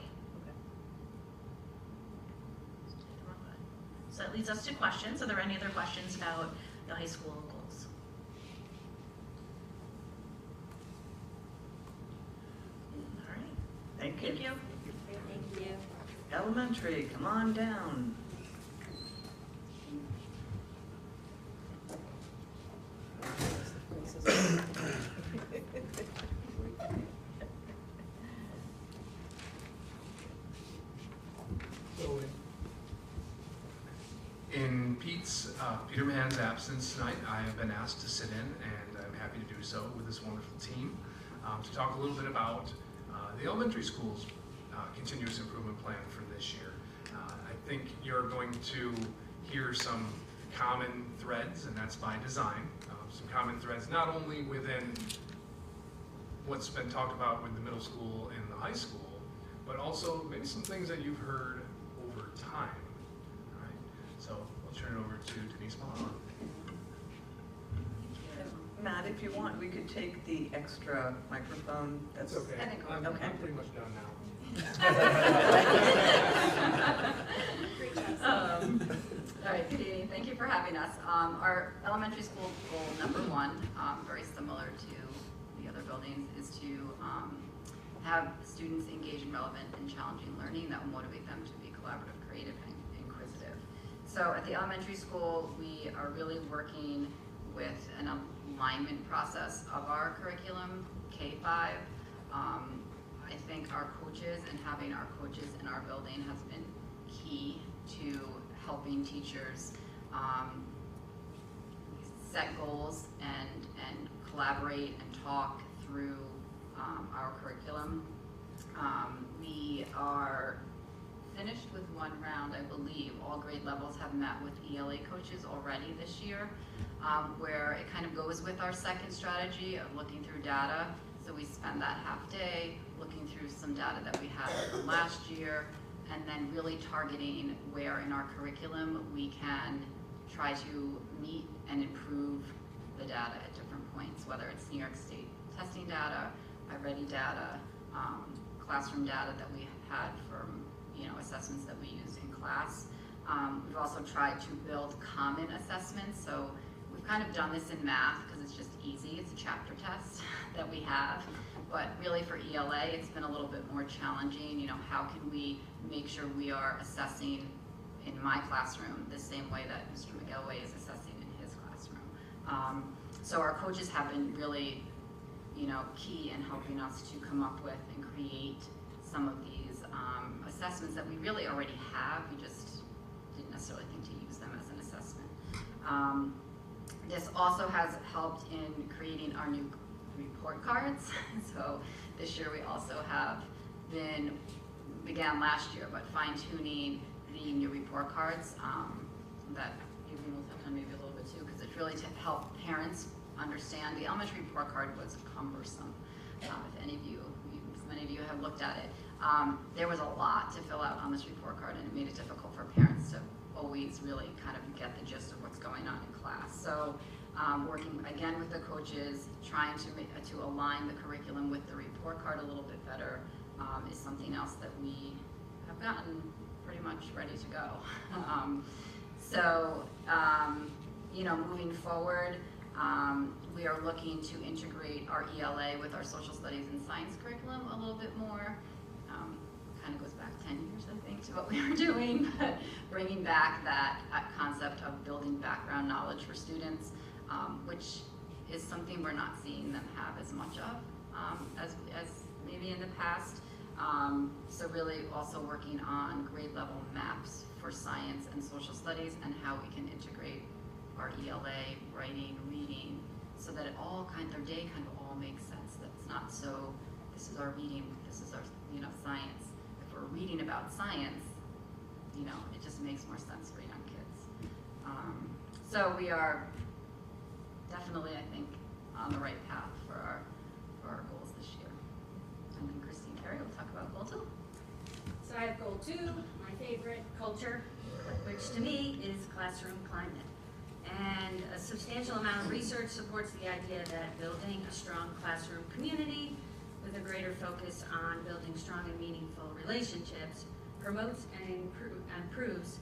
So that leads us to questions. Are there any other questions about the high school goals? All right. Thank you. Thank you. Thank you. Elementary, come on down. In Peter Mahan's absence tonight, I have been asked to sit in, and I'm happy to do so with this wonderful team to talk a little bit about the elementary school's continuous improvement plan for this year. I think you're going to hear some common threads, and that's by design. Some common threads, not only within what's been talked about with the middle school and the high school, but also maybe some things that you've heard over time. All right, so I'll turn it over to Denise Malone. Matt, if you want, we could take the extra microphone. That's okay. I think I'm okay. pretty much done now. All right, good evening. Thank you for having us. Our elementary school goal number 1, very similar to the other buildings, is to have students engage in relevant and challenging learning that will motivate them to be collaborative, creative, and inquisitive. So at the elementary school, we are really working with an alignment process of our curriculum, K-5. I think our coaches and having our coaches in our building has been key to helping teachers set goals and collaborate and talk through our curriculum. We are finished with 1 round, I believe. All grade levels have met with ELA coaches already this year, where it kind of goes with our second strategy of looking through data. So we spend that half day looking through some data that we had from last year, and then really targeting where in our curriculum we can try to meet and improve the data at different points, whether it's New York State testing data, iReady data, classroom data that we had from assessments that we use in class. We've also tried to build common assessments, so we've kind of done this in math because it's just easy. It's a chapter test that we have, but really for ELA it's been a little bit more challenging. How can we make sure we are assessing in my classroom the same way that Mr. McElway is assessing in his classroom. So our coaches have been really key in helping us to come up with and create some of these assessments that we really already have. We just didn't necessarily think to use them as an assessment. This also has helped in creating our new report cards. So this year we also have began last year, but fine-tuning the new report cards that Adrian will touch on maybe a little bit too, because it's really to help parents understand. The elementary report card was cumbersome. If many of you have looked at it. There was a lot to fill out on this report card, and it made it difficult for parents to always really kind of get the gist of what's going on in class. So working again with the coaches, trying to align the curriculum with the report card a little bit better is something else that we have gotten pretty much ready to go. Moving forward, we are looking to integrate our ELA with our social studies and science curriculum a little bit more. Kind of goes back 10 years, I think, to what we were doing, but bringing back that concept of building background knowledge for students, which is something we're not seeing them have as much of as maybe in the past. So really also working on grade level maps for science and social studies and how we can integrate our ELA, writing, reading, so that it all their day kind of all makes sense. That's not so, this is our reading, this is our science. If we're reading about science, it just makes more sense for young kids. So we are definitely, I think, on the right path for our goals this year. And then Christine Carey will talk about goal 2. So I have goal 2, my favorite, culture, which to me is classroom climate. And a substantial amount of research supports the idea that building a strong classroom community with a greater focus on building strong and meaningful relationships promotes and improves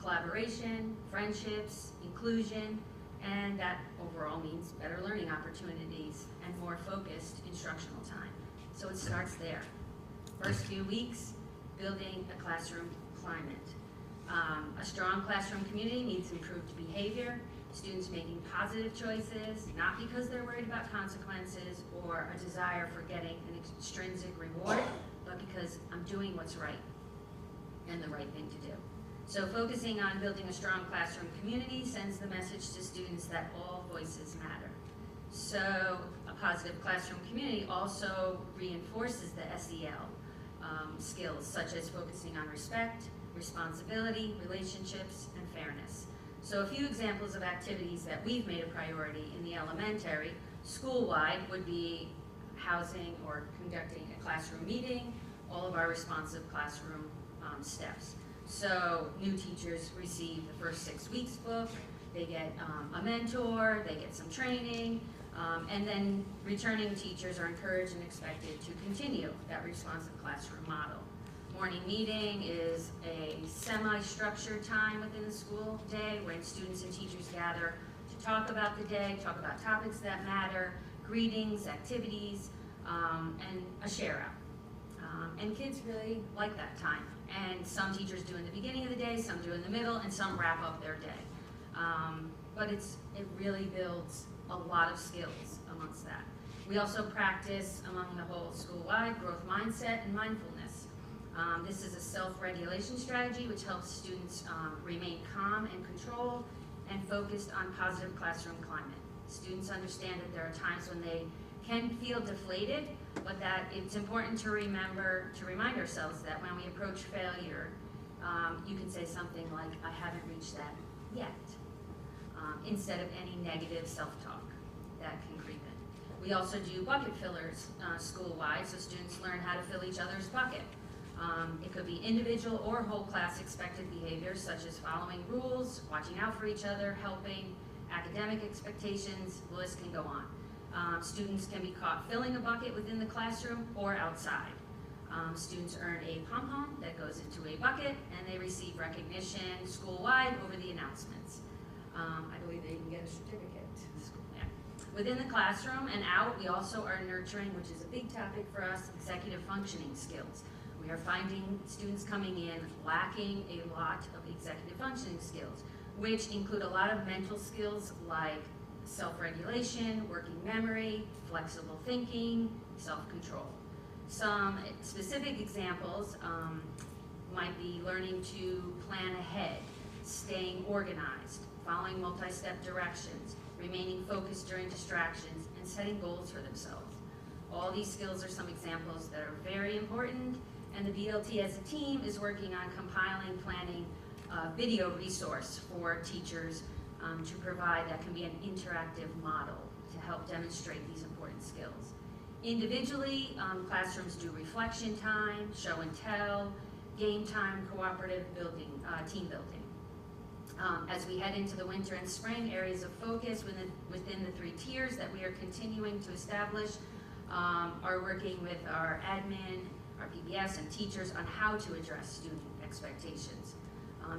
collaboration, friendships, inclusion, and that overall means better learning opportunities and more focused instructional time. So it starts there. First few weeks, building a classroom climate. A strong classroom community needs improved behavior, students making positive choices, not because they're worried about consequences or a desire for getting an extrinsic reward, but because I'm doing what's right and the right thing to do. So focusing on building a strong classroom community sends the message to students that all voices matter. So a positive classroom community also reinforces the SEL skills, such as focusing on respect, responsibility, relationships, and fairness. So a few examples of activities that we've made a priority in the elementary, school-wide, would be housing or conducting a classroom meeting, all of our responsive classroom steps. So new teachers receive the first 6 weeks book, they get a mentor, they get some training, and then returning teachers are encouraged and expected to continue that responsive classroom model. Morning meeting is a semi-structured time within the school day when students and teachers gather to talk about the day, talk about topics that matter, greetings, activities, and a share out. And kids really like that time. And some teachers do in the beginning of the day, some do in the middle, and some wrap up their day. But it really builds a lot of skills amongst that. We also practice among the whole school-wide growth mindset and mindfulness. This is a self-regulation strategy which helps students remain calm and controlled and focused on positive classroom climate. Students understand that there are times when they can feel deflated, but that it's important to remember, to remind ourselves that when we approach failure, you can say something like, I haven't reached that yet, instead of any negative self-talk that can creep in. We also do bucket fillers school-wide, so students learn how to fill each other's bucket. It could be individual or whole class expected behaviors such as following rules, watching out for each other, helping, academic expectations, the list can go on. Students can be caught filling a bucket within the classroom or outside. Students earn a pom-pom that goes into a bucket and they receive recognition school-wide over the announcements. I believe they even get a certificate to the school. Yeah. Within the classroom and out, we also are nurturing, which is a big topic for us, executive functioning skills. We are finding students coming in lacking a lot of executive functioning skills, which include a lot of mental skills like self-regulation, working memory, flexible thinking, self-control. Some specific examples might be learning to plan ahead, staying organized, following multi-step directions, remaining focused during distractions, and setting goals for themselves. All these skills are some examples that are very important, and the BLT as a team is working on compiling, planning a video resource for teachers to provide that can be an interactive model to help demonstrate these important skills. Individually, classrooms do reflection time, show and tell, game time, cooperative building, team building. As we head into the winter and spring, areas of focus within the 3 tiers that we are continuing to establish are working with our admin, our PBS, and teachers on how to address student expectations.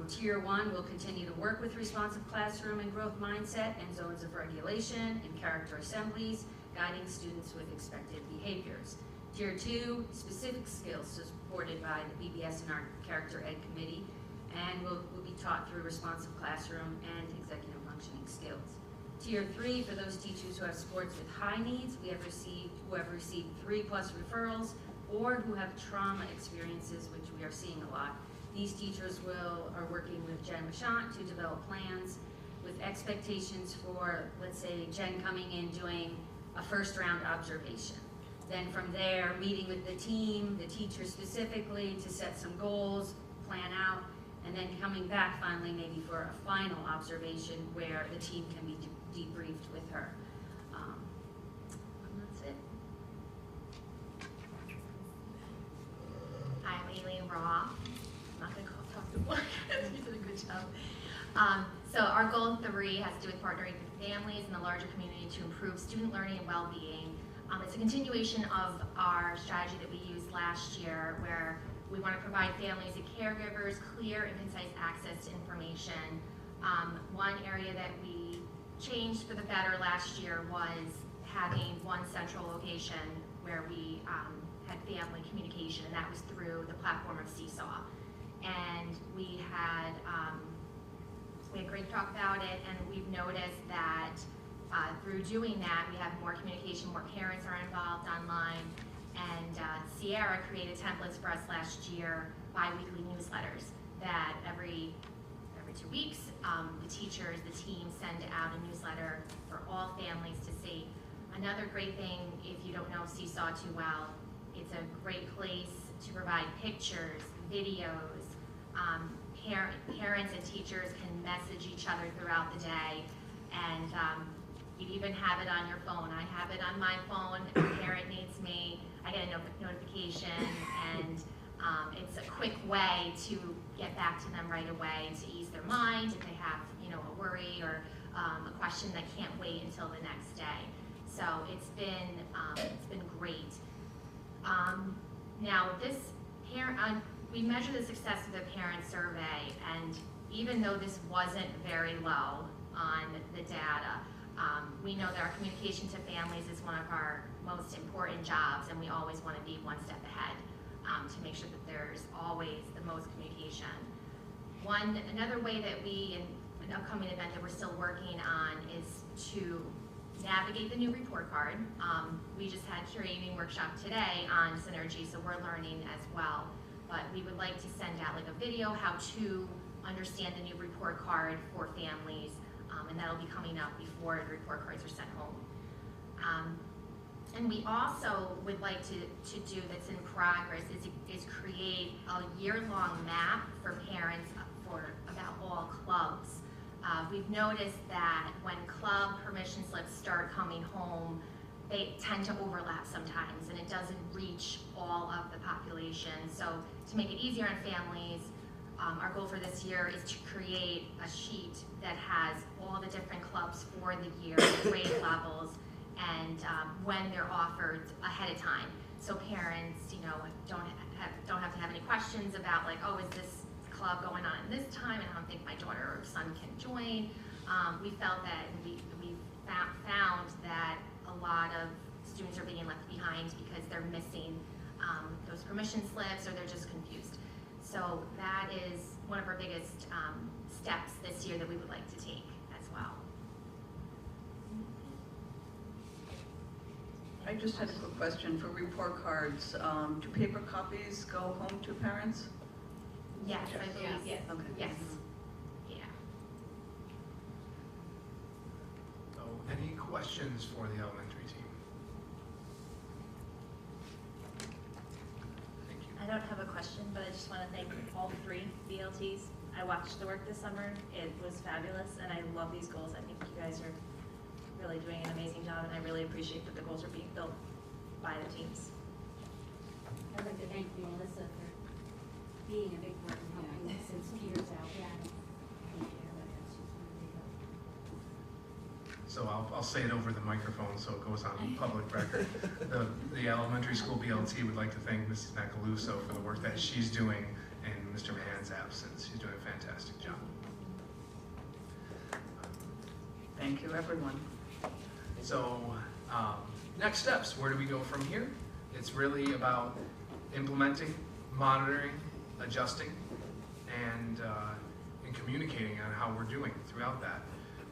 Tier 1 will continue to work with responsive classroom and growth mindset and zones of regulation and character assemblies, guiding students with expected behaviors. Tier 2, specific skills supported by the PBS and our Character Ed Committee, and will be taught through responsive classroom and executive functioning skills. Tier 3, for those teachers who have sports with high needs, who have received 3+ referrals, or who have trauma experiences, which we are seeing a lot. These teachers are working with Jen Machant to develop plans with expectations for, let's say, Jen coming in doing a first round observation. Then from there, meeting with the team, the teachers specifically, to set some goals, plan out, and then coming back finally maybe for a final observation where the team can be debriefed with her. And that's it. I'm Aileen Raw. I'm not going to talk to one. You did a good job. So our goal 3 has to do with partnering with families and the larger community to improve student learning and well-being. It's a continuation of our strategy that we used last year, where we want to provide families and caregivers clear and concise access to information. One area that we changed for the better last year was having one central location where we had family communication, and that was through the platform of Seesaw. And we had great talk about it, and we've noticed that through doing that, we have more communication, more parents are involved online, and Sierra created templates for us last year, bi-weekly newsletters that every 2 weeks, the teachers, the team send out a newsletter for all families to see. Another great thing, if you don't know Seesaw too well, it's a great place to provide pictures, videos, parents and teachers can message each other throughout the day, and you even have it on your phone. I have it on my phone. If a parent needs me, I get a notification, and it's a quick way to get back to them right away to ease their mind if they have, a worry or a question that can't wait until the next day. So it's been great. Now this we measure the success of the parent survey, and even though this wasn't very low on the data, we know that our communication to families is one of our most important jobs, and we always want to be one step ahead to make sure that there's always the most communication. Another way that an upcoming event that we're still working on is to navigate the new report card. We just had curating workshop today on Synergy, so we're learning as well. But we would like to send out like a video how to understand the new report card for families, and that'll be coming up before the report cards are sent home. And we also would like to do, that's in progress, is create a year-long map for parents about all clubs. We've noticed that when club permission slips start coming home, they tend to overlap sometimes, and it doesn't reach all of the population. So to make it easier on families, our goal for this year is to create a sheet that has all the different clubs for the year, grade levels, and when they're offered ahead of time. So parents, don't have to have any questions about like, oh, is this club going on this time, and I don't think my daughter or son can join. We felt that we found that a lot of students are being left behind because they're missing those permission slips, or they're just confused. So that is one of our biggest steps this year that we would like to take as well. I just had a quick question for report cards. Do paper copies go home to parents? Yes, I believe, yes. Okay. Yes. Yeah. So, any questions for the elementary team? Thank you. I don't have a question, but I just want to thank all 3 BLTs. I watched the work this summer. It was fabulous, and I love these goals. I think you guys are really doing an amazing job, and I really appreciate that the goals are being built by the teams. I'd like to thank Melissa for being a big part in helping since Peter's out. So I'll say it over the microphone so it goes on public record. The elementary school BLT would like to thank Mrs. Macaluso for the work that she's doing in Mr. Mahan's absence. She's doing a fantastic job. Thank you, everyone. So next steps, where do we go from here? It's really about implementing, monitoring, adjusting, and communicating on how we're doing throughout that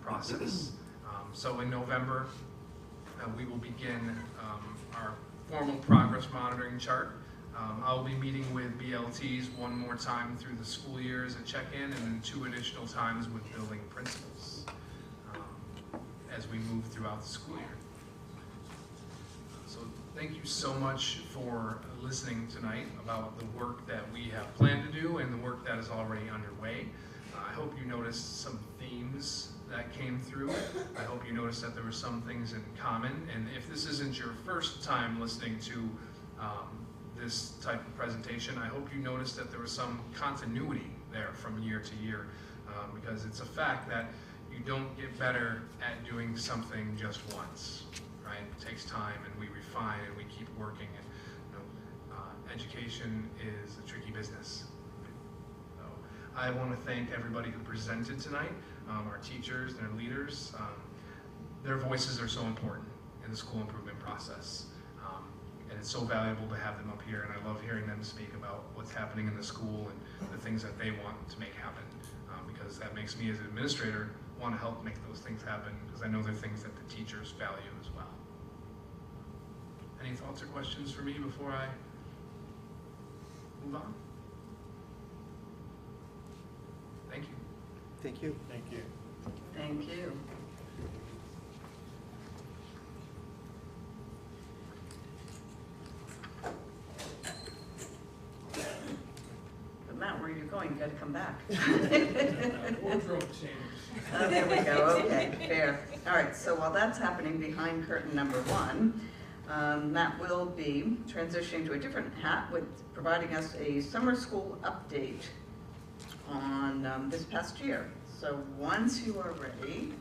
process. So in November, we will begin our formal progress monitoring chart. I'll be meeting with BLTs one more time through the school year as a check-in, and then 2 additional times with building principals as we move throughout the school year. So thank you so much for listening tonight about the work that we have planned to do and the work that is already underway. I hope you noticed some themes that came through. I hope you noticed that there were some things in common. And if this isn't your first time listening to this type of presentation, I hope you noticed that there was some continuity there from year to year, because it's a fact that you don't get better at doing something just once, right? It takes time, and we refine and we keep working. And education is a tricky business. So I want to thank everybody who presented tonight, our teachers and our leaders. Their voices are so important in the school improvement process. And it's so valuable to have them up here, and I love hearing them speak about what's happening in the school and the things that they want to make happen, because that makes me as an administrator want to help make those things happen, because I know they're things that the teachers value as well. Any thoughts or questions for me before I move on? Thank you. Thank you. Thank you. Thank you. But Matt, where are you going? You got to come back. Wardrobe change. Oh, there we go, okay, fair. All right, so while that's happening behind curtain number 1, Matt will be transitioning to a different hat with providing us a summer school update on this past year. So once you are ready.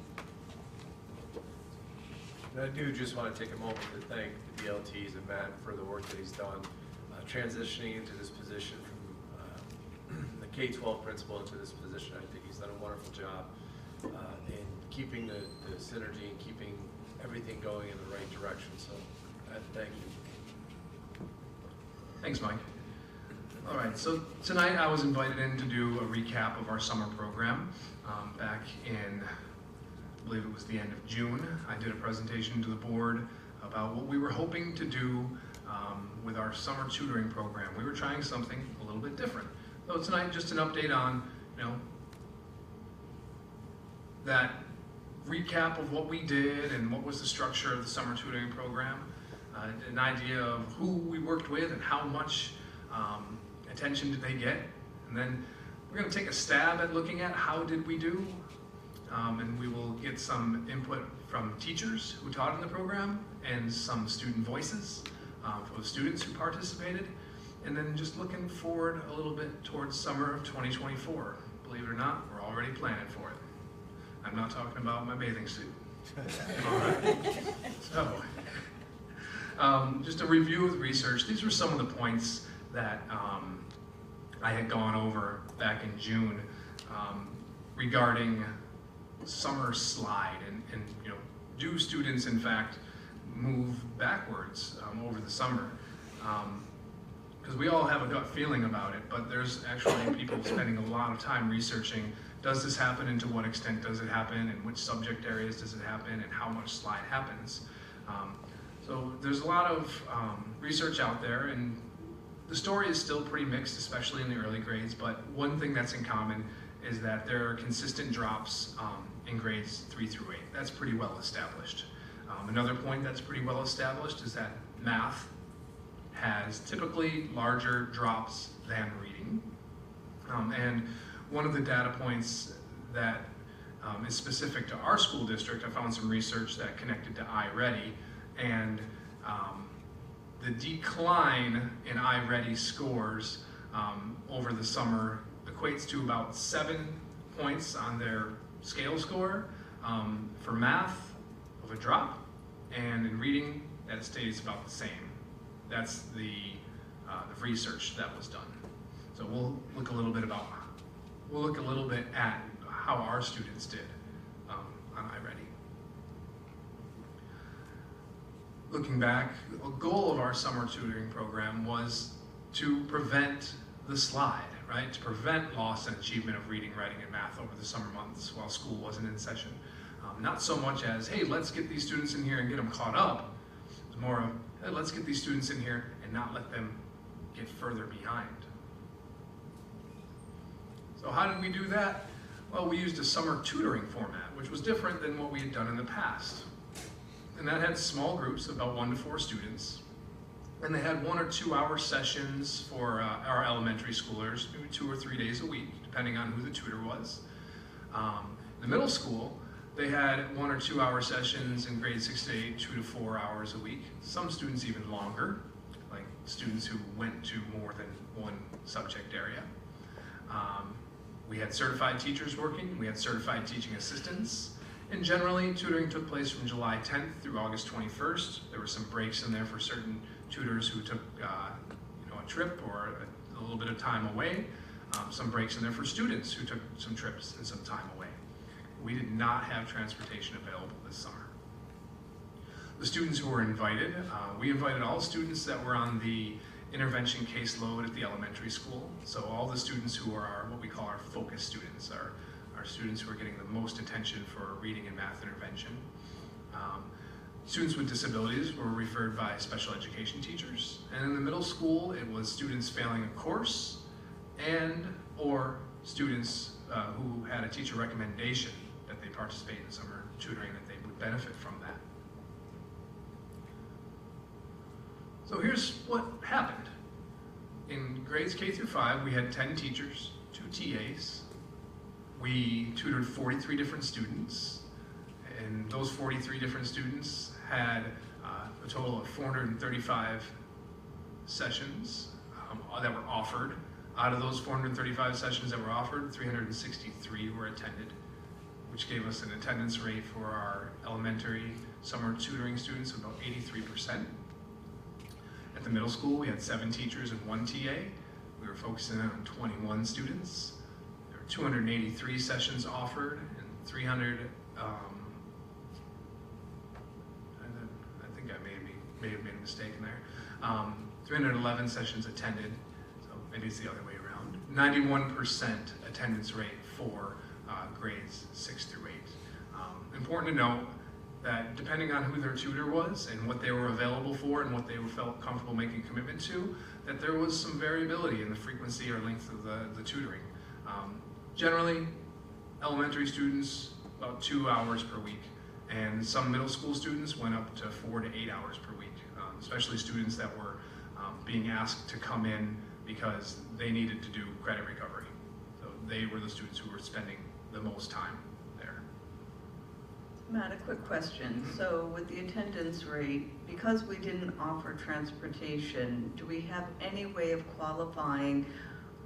And I do just want to take a moment to thank the BLTs and Matt for the work that he's done, transitioning into this position from the K-12 principal into this position. I think he's done a wonderful job in keeping the synergy and keeping everything going in the right direction. So thank you. Thanks, Mike. All right, so tonight I was invited in to do a recap of our summer program. Back in, I believe it was the end of June, I did a presentation to the board about what we were hoping to do with our summer tutoring program. We were trying something a little bit different. So tonight, just an update on, that recap of what we did and what was the structure of the summer tutoring program, an idea of who we worked with and how much attention did they get, and then we're going to take a stab at looking at how did we do, and we will get some input from teachers who taught in the program and some student voices for the students who participated, and then just looking forward a little bit towards summer of 2024. Believe it or not, we're already planning for it. I'm not talking about my bathing suit. All right. So, just a review of the research. These were some of the points that I had gone over back in June regarding summer slide and do students in fact move backwards over the summer? Because we all have a gut feeling about it, but there's actually people spending a lot of time researching, does this happen and to what extent does it happen, and which subject areas does it happen, and how much slide happens. So there's a lot of research out there, and the story is still pretty mixed, especially in the early grades, but one thing that's in common is that there are consistent drops in grades 3 through 8. That's pretty well established. Another point that's pretty well established is that math has typically larger drops than reading. And one of the data points that is specific to our school district, I found some research that connected to iReady, and the decline in iReady scores over the summer equates to about 7 points on their scale score for math of a drop, and in reading that stays about the same. That's the research that was done. So we'll look a little bit at how our students did on iReady. Looking back, a goal of our summer tutoring program was to prevent the slide, right? To prevent loss and achievement of reading, writing, and math over the summer months while school wasn't in session. Not so much as, hey, let's get these students in here and get them caught up. It's more of, hey, let's get these students in here and not let them get further behind. So how did we do that? Well, we used a summer tutoring format, which was different than what we had done in the past. And that had small groups, about 1 to 4 students. And they had 1 or 2 hour sessions for our elementary schoolers, maybe 2 or 3 days a week, depending on who the tutor was. The middle school, they had 1 or 2 hour sessions in grades 6 to 8, 2 to 4 hours a week. Some students even longer, like students who went to more than one subject area. We had certified teachers working, we had certified teaching assistants, and generally tutoring took place from July 10th through August 21st. There were some breaks in there for certain tutors who took a trip or a little bit of time away. Some breaks in there for students who took some trips and some time away. We did not have transportation available this summer. The students who were invited, we invited all students that were on the intervention caseload at the elementary school. So all the students who are what we call our focus students, our students who are getting the most attention for reading and math intervention. Students with disabilities were referred by special education teachers. And in the middle school, it was students failing a course and or students who had a teacher recommendation that they participate in summer tutoring, that they would benefit from that. So here's what happened. In grades K through 5, we had 10 teachers, 2 TAs, We tutored 43 different students, and those 43 different students had a total of 435 sessions that were offered. Out of those 435 sessions that were offered, 363 were attended, which gave us an attendance rate for our elementary summer tutoring students of about 83%. At the middle school, we had 7 teachers and 1 TA. We were focusing on 21 students. There were 283 sessions offered and 300, I think I may have made a mistake in there. 311 sessions attended, so maybe it's the other way around. 91% attendance rate for grades 6 through 8. Important to note that depending on who their tutor was and what they were available for and what they felt comfortable making a commitment to, that there was some variability in the frequency or length of the tutoring. Generally, elementary students, about 2 hours per week, and some middle school students went up to 4 to 8 hours per week, especially students that were being asked to come in because they needed to do credit recovery. So they were the students who were spending the most time there. Matt, a quick question. So with the attendance rate, because we didn't offer transportation, do we have any way of qualifying,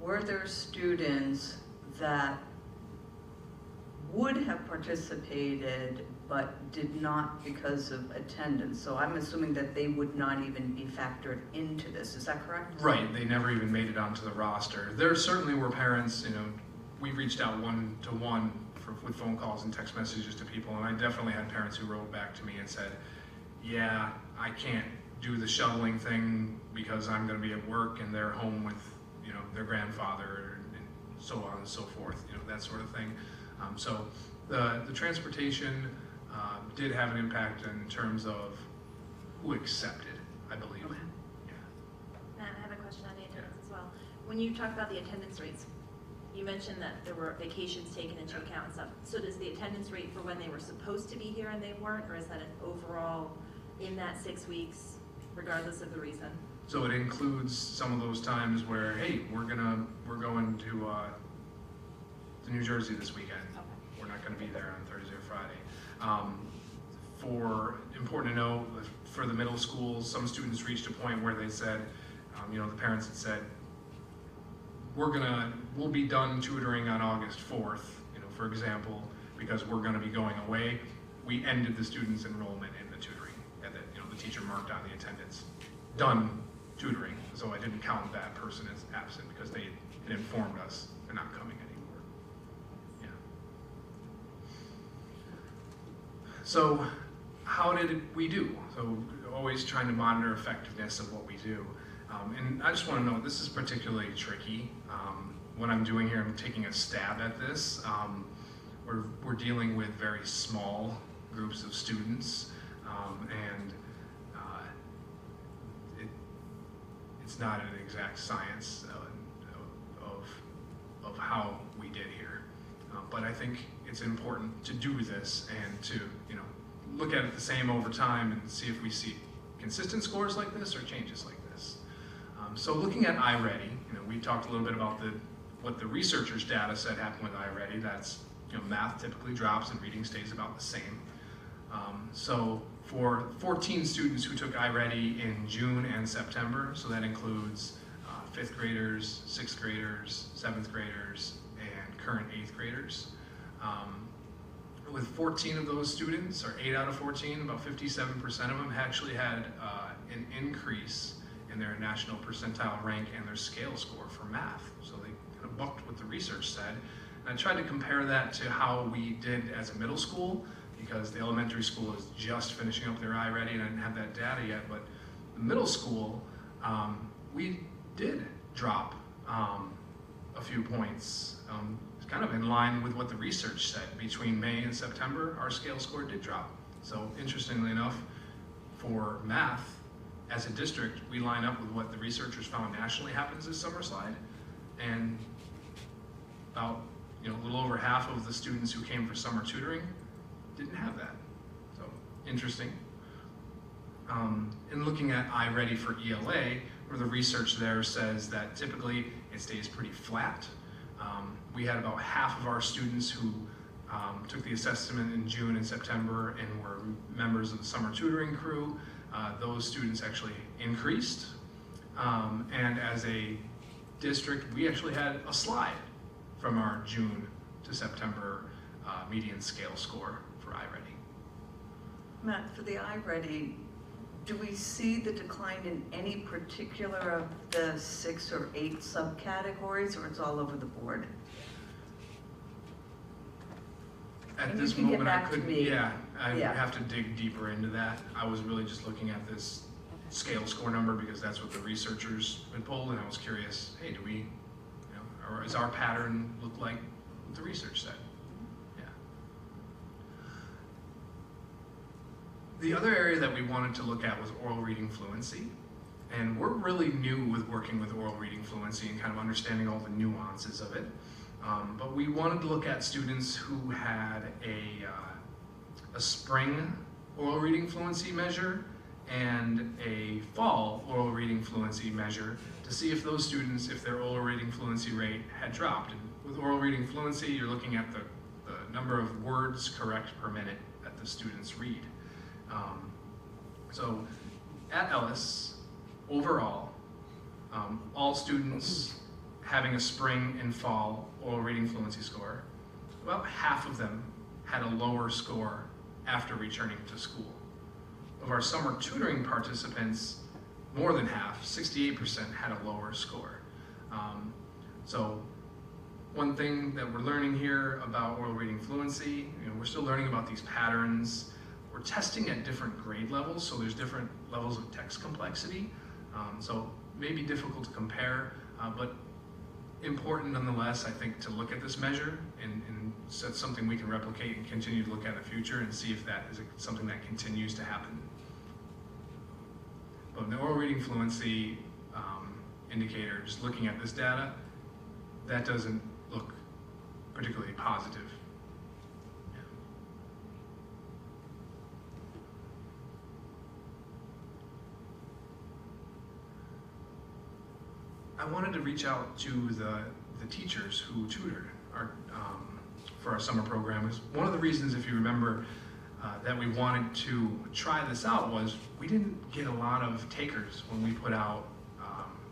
were there students that would have participated but did not because of attendance? So I'm assuming that they would not even be factored into this, is that correct? Right, they never even made it onto the roster. There certainly were parents, we reached out one-to-one with phone calls and text messages to people, and I definitely had parents who wrote back to me and said, yeah, I can't do the shoveling thing because I'm gonna be at work and they're home with, their grandfather and so on and so forth, that sort of thing. So the transportation did have an impact in terms of who accepted, I believe. Okay. Yeah. Matt, I have a question on the attendance as well. When you talk about the attendance rates, you mentioned that there were vacations taken into account and stuff. So does the attendance rate for when they were supposed to be here and they weren't, or is that an overall in that 6 weeks, regardless of the reason? So it includes some of those times where, hey, we're going to New Jersey this weekend. Okay. We're not going to be there on Thursday or Friday. Important to know, for the middle schools, some students reached a point where they said, the parents had said, we'll be done tutoring on August 4th, for example, because we're going to be going away. We ended the students' enrollment in the tutoring, and the teacher marked on the attendance, done tutoring. So I didn't count that person as absent because they had informed us they're not coming anymore. Yeah. So how did we do? So always trying to monitor effectiveness of what we do. And I just want to know, this is particularly tricky. What I'm doing here, I'm taking a stab at this. We're dealing with very small groups of students, and it's not an exact science of how we did here. But I think it's important to do this and to look at it the same over time and see if we see consistent scores like this or changes like this. So looking at iReady, we talked a little bit about what the researchers' data said happened with iReady. That's math typically drops and reading stays about the same. So for 14 students who took iReady in June and September, so that includes 5th graders, 6th graders, 7th graders, and current 8th graders. With 14 of those students, or 8 out of 14, about 57% of them actually had an increase in their national percentile rank and their scale score for math. So they kind of bucked what the research said. And I tried to compare that to how we did as a middle school, because the elementary school is just finishing up their iReady and I didn't have that data yet, but the middle school, we did drop a few points. Kind of in line with what the research said. Between May and September, our scale score did drop. So interestingly enough, for math, as a district, we line up with what the researchers found nationally happens this summer slide, and about a little over half of the students who came for summer tutoring didn't have that. So interesting. In looking at iReady for ELA, where the research there says that typically it stays pretty flat. We had about half of our students who took the assessment in June and September and were members of the summer tutoring crew. Those students actually increased. And as a district, we actually had a slide from our June to September median scale score for iReady. Matt, for the iReady, do we see the decline in any particular of the 6 or 8 subcategories, or it's all over the board? At And this you can get moment, I back to couldn't, me. yeah, I would Yeah. have to dig deeper into that. I was really just looking at this scale score number because that's what the researchers had pulled, and I was curious, hey, do we, you know, or is our pattern look like what the research said? Yeah. The other area that we wanted to look at was oral reading fluency. And we're really new with working with oral reading fluency and kind of understanding all the nuances of it. But we wanted to look at students who had a spring oral reading fluency measure and a fall oral reading fluency measure to see if those students, if their oral reading fluency rate had dropped. And with oral reading fluency, you're looking at the number of words correct per minute that the students read. So at Ellis, overall, all students having a spring and fall oral reading fluency score, about half of them had a lower score after returning to school. Of our summer tutoring participants, more than half, 68%, had a lower score. So one thing that we're learning here about oral reading fluency, you know, we're still learning about these patterns. We're testing at different grade levels, so there's different levels of text complexity. So maybe difficult to compare, but important nonetheless, I think, to look at this measure and so it's something we can replicate and continue to look at in the future and see if that is something that continues to happen. But the oral reading fluency indicator, just looking at this data, that doesn't look particularly positive. I wanted to reach out to the teachers who tutored for our summer program. One of the reasons, if you remember, that we wanted to try this out was we didn't get a lot of takers when we put out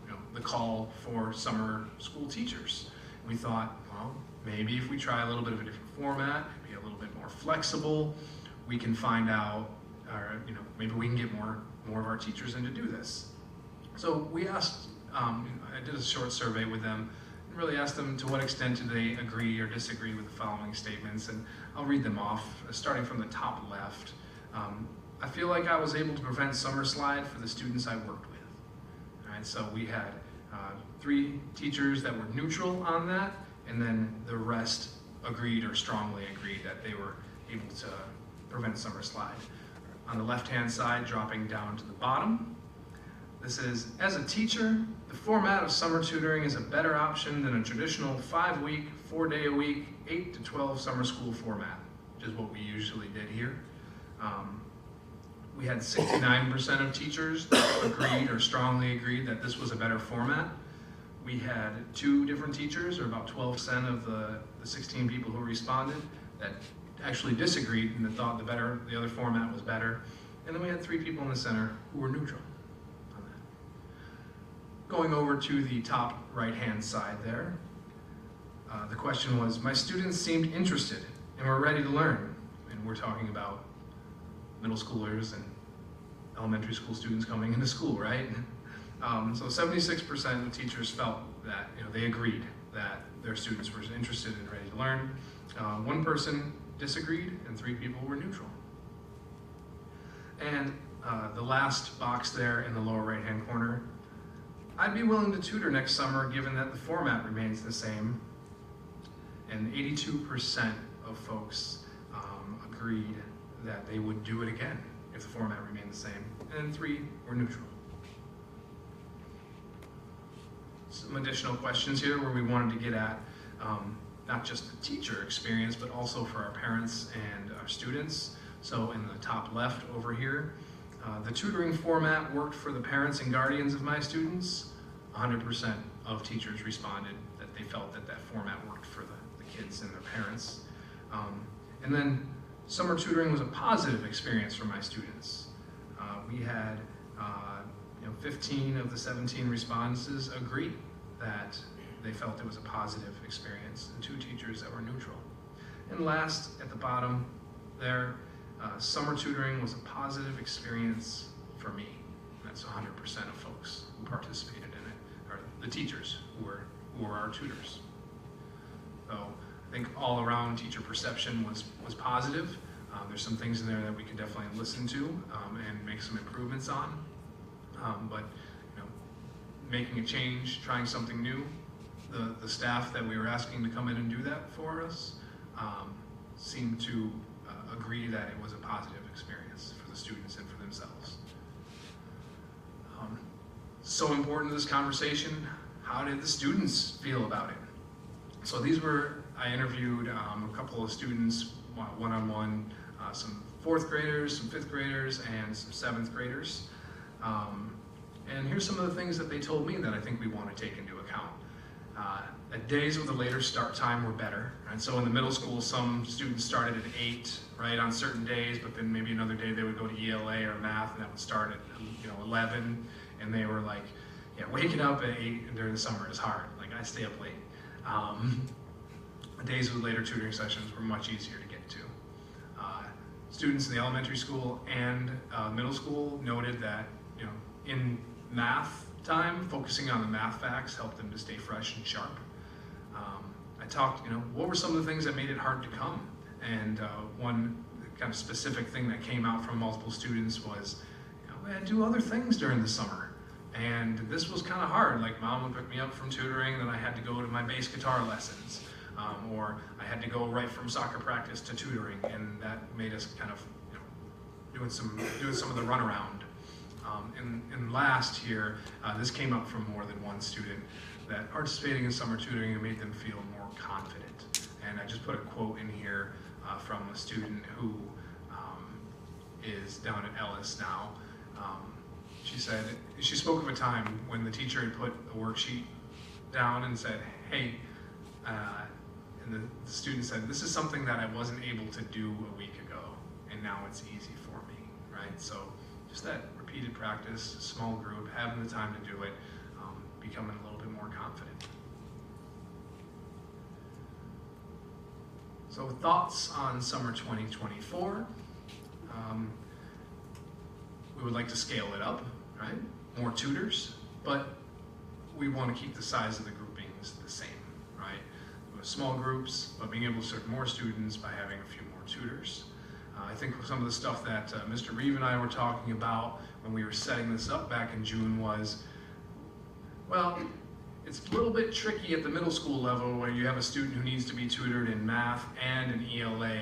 you know, the call for summer school teachers. We thought, well, maybe if we try a little bit of a different format, be a little bit more flexible, we can find out, or you know, maybe we can get more of our teachers in to do this. So we asked. I did a short survey with them and really asked them to what extent do they agree or disagree with the following statements, and I'll read them off, starting from the top left. I feel like I was able to prevent summer slide for the students I worked with. All right, so we had 3 teachers that were neutral on that, and then the rest agreed or strongly agreed that they were able to prevent summer slide. On the left-hand side, dropping down to the bottom, this is, as a teacher, the format of summer tutoring is a better option than a traditional 5-week, 4-day-a-week, 8 to 12 summer school format, which is what we usually did here. We had 69% of teachers that agreed or strongly agreed that this was a better format. We had 2 different teachers, or about 12% of the 16 people who responded, that actually disagreed and that thought the other format was better. And then we had 3 people in the center who were neutral. Going over to the top right-hand side there, the question was, my students seemed interested and were ready to learn. And we're talking about middle schoolers and elementary school students coming into school, right? So 76% of teachers felt that, you know, they agreed that their students were interested and ready to learn. 1 person disagreed and 3 people were neutral. And the last box there in the lower right-hand corner, I'd be willing to tutor next summer given that the format remains the same. And 82% of folks agreed that they would do it again if the format remained the same, and 3 were neutral. Some additional questions here where we wanted to get at not just the teacher experience, but also for our parents and our students. So in the top left over here, the tutoring format worked for the parents and guardians of my students. 100% of teachers responded that they felt that that format worked for the kids and their parents. And then summer tutoring was a positive experience for my students. We had 15 of the 17 responses agree that they felt it was a positive experience, and 2 teachers that were neutral. And last, at the bottom there, summer tutoring was a positive experience for me. That's 100% of folks who participated in it, or the teachers who were our tutors. So I think all around teacher perception was positive. There's some things in there that we could definitely listen to and make some improvements on. But making a change, trying something new, the staff that we were asking to come in and do that for us seemed to agree that it was a positive experience for the students and for themselves. So important to this conversation, how did the students feel about it? So I interviewed a couple of students one-on-one, some 4th graders, some 5th graders, and some 7th graders. And here's some of the things that they told me that I think we want to take into account. Days with a later start time were better. Right? So in the middle school, some students started at 8, right, on certain days, but then maybe another day they would go to ELA or math, and that would start at 11, and they were like, yeah, waking up at 8 during the summer is hard. Like, I stay up late. Days with later tutoring sessions were much easier to get to. Students in the elementary school and middle school noted that, in math time, focusing on the math facts helped them to stay fresh and sharp. I talked, what were some of the things that made it hard to come? And one kind of specific thing that came out from multiple students was, I had to do other things during the summer. And this was kind of hard. Like, mom would pick me up from tutoring, then I had to go to my bass guitar lessons. Or I had to go right from soccer practice to tutoring, and that made us kind of doing some of the runaround. And last here, this came up from more than one student, that participating in summer tutoring made them feel more confident. And I just put a quote in here from a student who is down at Ellis now. She said, she spoke of a time when the teacher had put a worksheet down and said, hey, and the student said, this is something that I wasn't able to do a week ago, and now it's easy for me, right? So just that repeated practice, small group, having the time to do it, becoming a little bit more confident. So thoughts on summer 2024. We would like to scale it up, right? More tutors, but we want to keep the size of the groupings the same, right? With small groups, but being able to serve more students by having a few more tutors. I think some of the stuff that Mr. Reeve and I were talking about when we were setting this up back in June was, well, it's a little bit tricky at the middle school level where you have a student who needs to be tutored in math and an ELA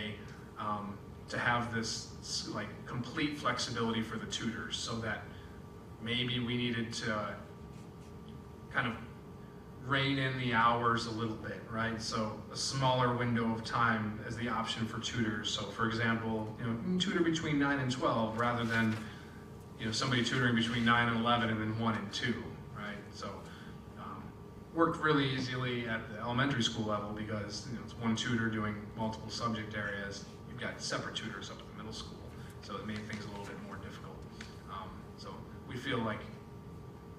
to have this like complete flexibility for the tutors, so that maybe we needed to kind of rein in the hours a little bit, right? So a smaller window of time as the option for tutors. So for example, you can tutor between 9 and 12 rather than somebody tutoring between 9 and 11 and then 1 and 2, right? So worked really easily at the elementary school level because it's one tutor doing multiple subject areas. You've got separate tutors up at the middle school, so it made things a little bit more difficult. So we feel like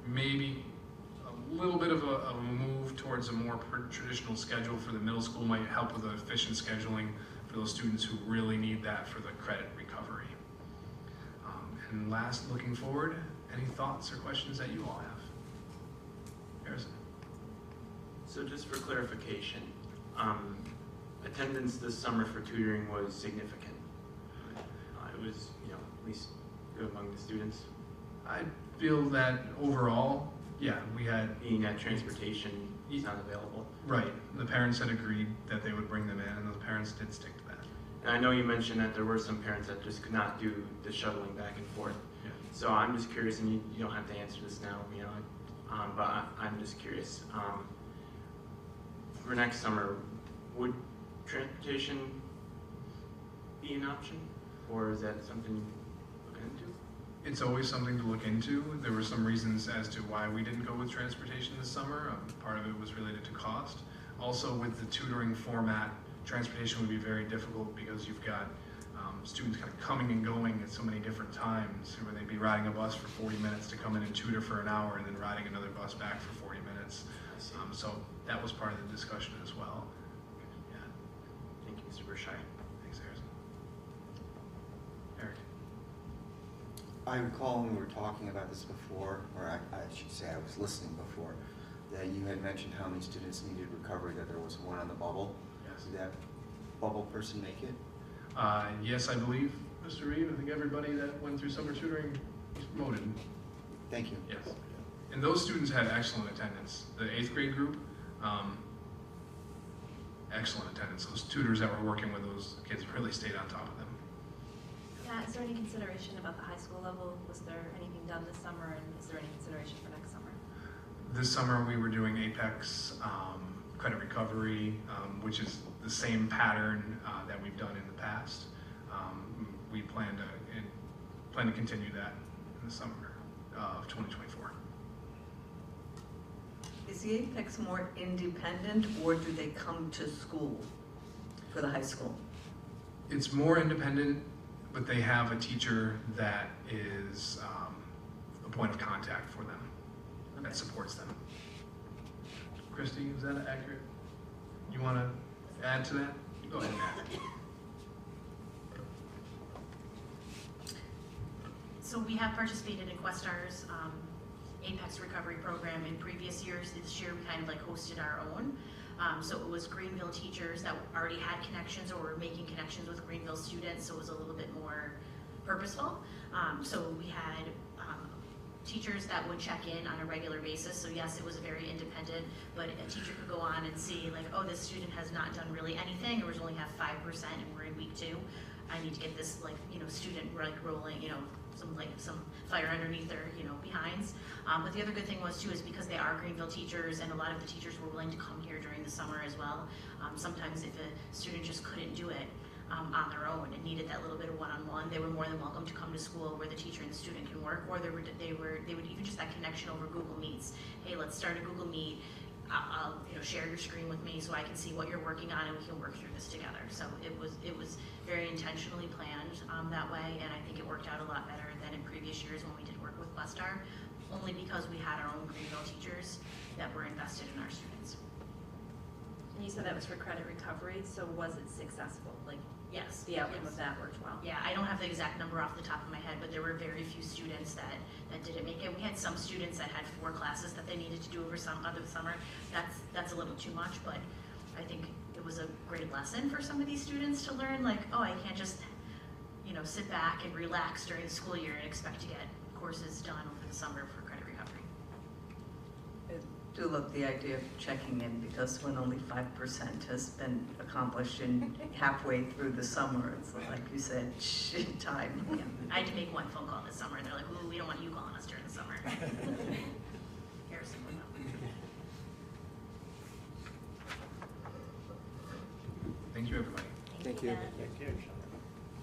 maybe a little bit of a move towards a more traditional schedule for the middle school might help with the efficient scheduling for those students who really need that for the credit recovery. And last, looking forward, any thoughts or questions that you all have? Harrison. So just for clarification, attendance this summer for tutoring was significant. It was, at least good among the students. I feel that overall, yeah, we had... Being that transportation is not available. Right. The parents had agreed that they would bring them in, and the parents did stick to that. And I know you mentioned that there were some parents that just could not do the shuttling back and forth. Yeah. So I'm just curious, and you don't have to answer this now, but I'm just curious. For next summer, would transportation be an option, or is that something you look into? It's always something to look into. There were some reasons as to why we didn't go with transportation this summer. Part of it was related to cost. Also with the tutoring format, transportation would be very difficult because you've got students kind of coming and going at so many different times, where they'd be riding a bus for 40 minutes to come in and tutor for an hour and then riding another bus back for 40 minutes. So that was part of the discussion as well. Yeah. Thank you, Mr. Berkshire. Thanks, Harrison. Eric? I recall when we were talking about this before, or I should say I was listening before, that you had mentioned how many students needed recovery, that there was one on the bubble. Yes. Did that bubble person make it? Yes, I believe, Mr. Reed. I think everybody that went through summer tutoring was promoted. Thank you. Yes. And those students had excellent attendance. The 8th grade group, excellent attendance. Those tutors that were working with those kids really stayed on top of them. Yeah, is there any consideration about the high school level? Was there anything done this summer, and is there any consideration for next summer? This summer we were doing Apex credit recovery, which is the same pattern that we've done in the past. We plan to continue that in the summer of 2024. Is the Apex more independent, or do they come to school for the high school? It's more independent, but they have a teacher that is a point of contact for them, that supports them. Christy, is that accurate? You want to add to that? Go ahead and add. So we have participated in Questar's Apex Recovery Program in previous years. This year we kind of like hosted our own. So it was Greenville teachers that already had connections or were making connections with Greenville students, so it was a little bit more purposeful. So we had teachers that would check in on a regular basis. So yes, it was very independent, but a teacher could go on and see like, oh, this student has not done really anything, or was only have 5% and we're in week 2. I need to get this student rolling, some fire underneath their behinds. But the other good thing was too is because they are Greenville teachers, and a lot of the teachers were willing to come here during the summer as well. Sometimes if a student just couldn't do it on their own and needed that little bit of one-on-one, they were more than welcome to come to school where the teacher and the student can work, or they would even just that connection over Google Meets. Hey, let's start a Google Meet. I'll share your screen with me so I can see what you're working on, and we can work through this together. So it was very intentionally planned that way, and I think it worked out a lot better than in previous years when we did work with Questar, only because we had our own Greenville teachers that were invested in our students. And you said that was for credit recovery, so was it successful? Like, yes, the outcome of that worked well? Yeah, I don't have the exact number off the top of my head, but there were very few students that didn't make it. We had some students that had 4 classes that they needed to do over the summer. That's a little too much, but I think it was a great lesson for some of these students to learn, like, oh, I can't just sit back and relax during the school year and expect to get courses done over the summer for credit recovery. I do love the idea of checking in, because when only 5% has been accomplished in halfway through the summer, it's like you said, shit time. Yeah. I had to make one phone call this summer, and they're like, ooh, we don't want you calling us during the summer. Harrison, what about? Thank you, everybody. Thank you.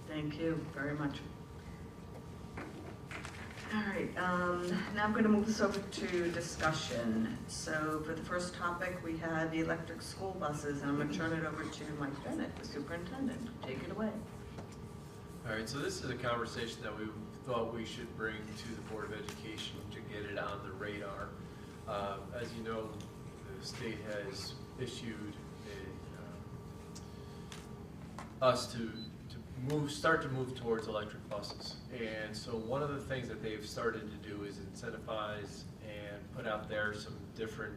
Thank you very much. All right, now I'm going to move this over to discussion. So for the first topic, we have the electric school buses, and I'm going to turn it over to Mike Bennett, the superintendent. Take it away. All right, so this is a conversation that we thought we should bring to the Board of Education to get it on the radar. As you know, the state has issued us to start to move towards electric buses. And so one of the things that they've started to do is incentivize and put out there some different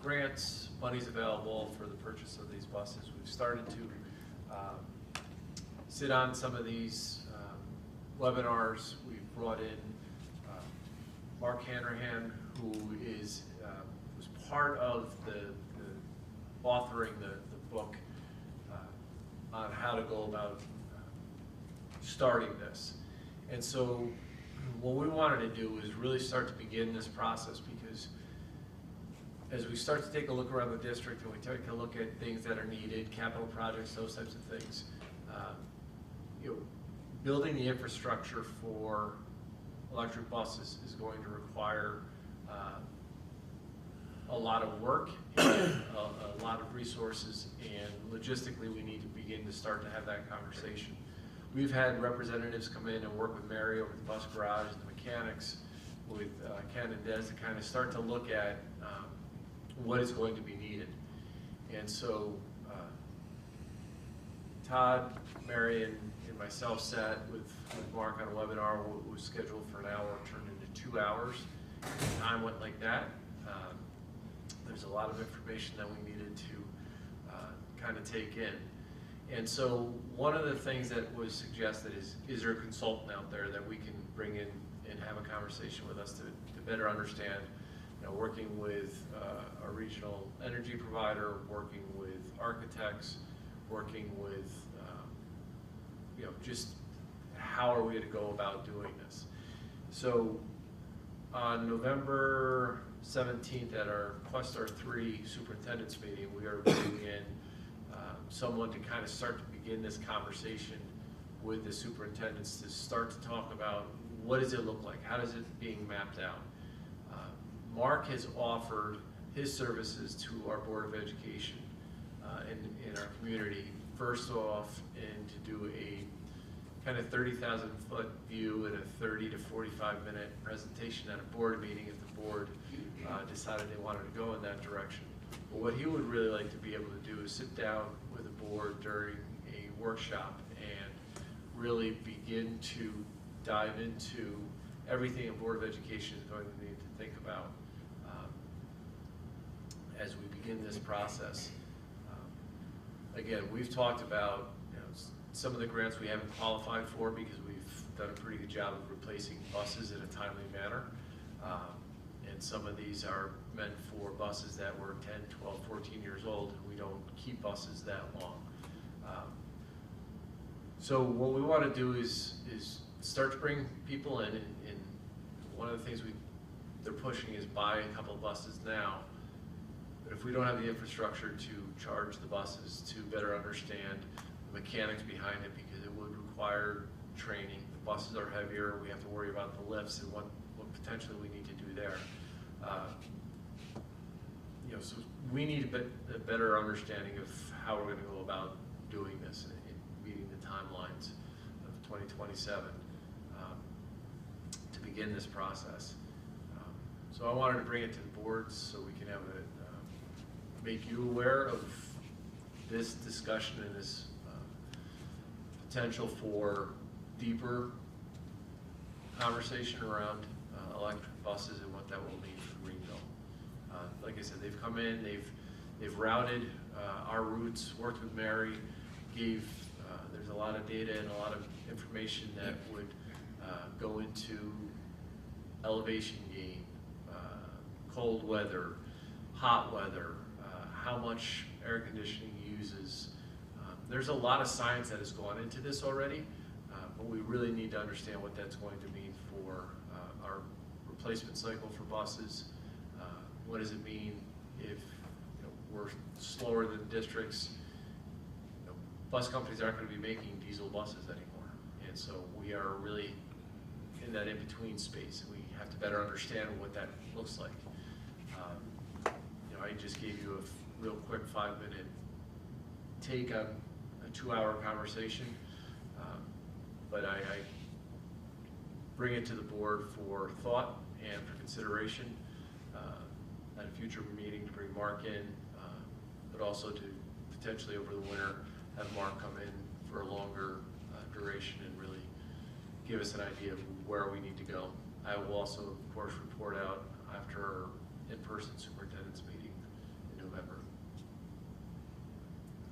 grants, monies available for the purchase of these buses. We've started to sit on some of these webinars. We've brought in Mark Hanrahan, who was part of the authoring the book on how to go about starting this. And so what we wanted to do is really start to begin this process, because as we start to take a look around the district and we take a look at things that are needed, capital projects, those types of things, building the infrastructure for electric buses is going to require a lot of work, and a lot of resources, and logistically we need to begin to start to have that conversation. We've had representatives come in and work with Mary over the bus garage and the mechanics with Ken and Des to kind of start to look at what is going to be needed. And so Todd, Mary, and myself sat with Mark on a webinar. What was scheduled for an hour turned into 2 hours. Time went like that. There's a lot of information that we needed to kind of take in. And so one of the things that was suggested is there a consultant out there that we can bring in and have a conversation with us to better understand, working with a regional energy provider, working with architects, working with, just how are we going to go about doing this. So on November 17th at our Questar 3 superintendent's meeting, we are bringing in someone to kind of start to begin this conversation with the superintendents to start to talk about what does it look like, how does it being mapped out. Mark has offered his services to our Board of Education in our community, first off, and to do a kind of 30,000 foot view and a 30 to 45 minute presentation at a board meeting if the board decided they wanted to go in that direction. But what he would really like to be able to do is sit down with the board during a workshop and really begin to dive into everything a Board of Education is going to need to think about as we begin this process. Again, we've talked about some of the grants we haven't qualified for because we've done a pretty good job of replacing buses in a timely manner. And some of these are meant for buses that were 10, 12, 14 years old, and we don't keep buses that long. So what we want to do is start to bring people in, and one of the things they're pushing is buy a couple of buses now. But if we don't have the infrastructure to charge the buses, to better understand the mechanics behind it, because it would require training. The buses are heavier, we have to worry about the lifts and what potentially we need to do there. So we need a better understanding of how we're going to go about doing this and meeting the timelines of 2027 to begin this process. So I wanted to bring it to the boards so we can have make you aware of this discussion and this potential for deeper conversation around electric buses and what that will mean for Greenville. Like I said, they've come in, they've routed our routes, worked with Mary, there's a lot of data and a lot of information that would go into elevation gain, cold weather, hot weather, how much air conditioning uses. There's a lot of science that has gone into this already, but we really need to understand what that's going to mean for our replacement cycle for buses. What does it mean if we're slower than districts? Bus companies aren't going to be making diesel buses anymore, and so we are really in that in-between space, and we have to better understand what that looks like. I just gave you a real quick 5-minute take on a 2-hour conversation, but I bring it to the board for thought and for consideration at a future meeting to bring Mark in, but also to potentially over the winter have Mark come in for a longer duration and really give us an idea of where we need to go. I will also, of course, report out after our in-person superintendent's meeting in November.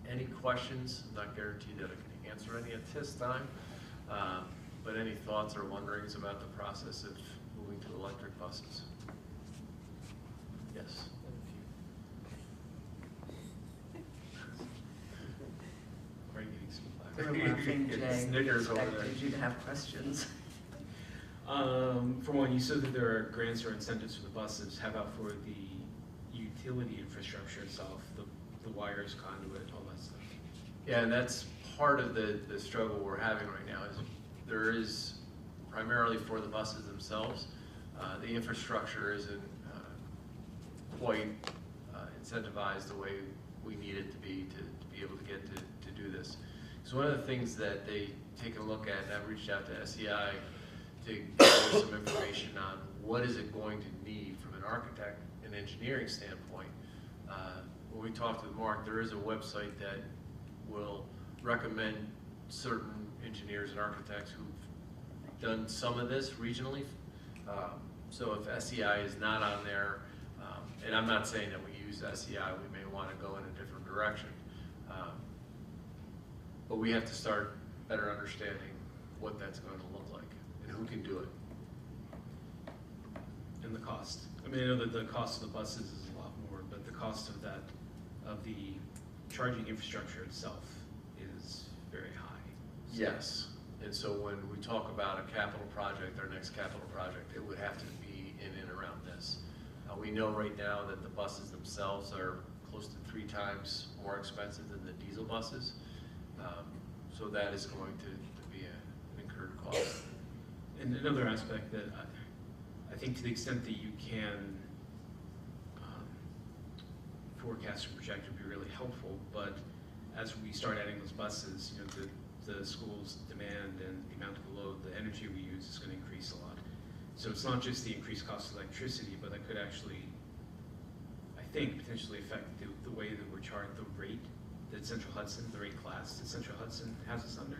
Any questions? I'm not guaranteed that I can answer any at this time, but any thoughts or wonderings about the process of moving to electric buses? Yes. They were laughing, Jay. Snickers over there. Expected you to have questions. For one, you said that there are grants or incentives for the buses. How about for the utility infrastructure itself, the wires, conduit, all that stuff? Yeah, and that's part of the struggle we're having right now. Is there is primarily for the buses themselves. The infrastructure isn't quite incentivized the way we need it to be able to get to do this. So one of the things that they take a look at, and I've reached out to SEI to get some information on what is it going to need from an architect and engineering standpoint. When we talked with Mark, there is a website that will recommend certain engineers and architects who've done some of this regionally. So if SEI is not on there, and I'm not saying that we use SEI, we may want to go in a different direction. But we have to start better understanding what that's going to look like and who can do it. And the cost. I mean, I know that the cost of the buses is a lot more, but the cost of that, of the charging infrastructure itself is very high. Yes. And so when we talk about a capital project, our next capital project, it would have to be in and around this. We know right now that the buses themselves are close to 3 times more expensive than the diesel buses. So that is going to be an incurred cost. And another aspect that I think to the extent that you can forecast and project would be really helpful, but as we start adding those buses, you know, the school's demand and the amount of the load, the energy we use is going to increase a lot. So it's not just the increased cost of electricity, but that could actually, I think, potentially affect the way that we're charged, the rate that Central Hudson, the rate class that Central Hudson has us under.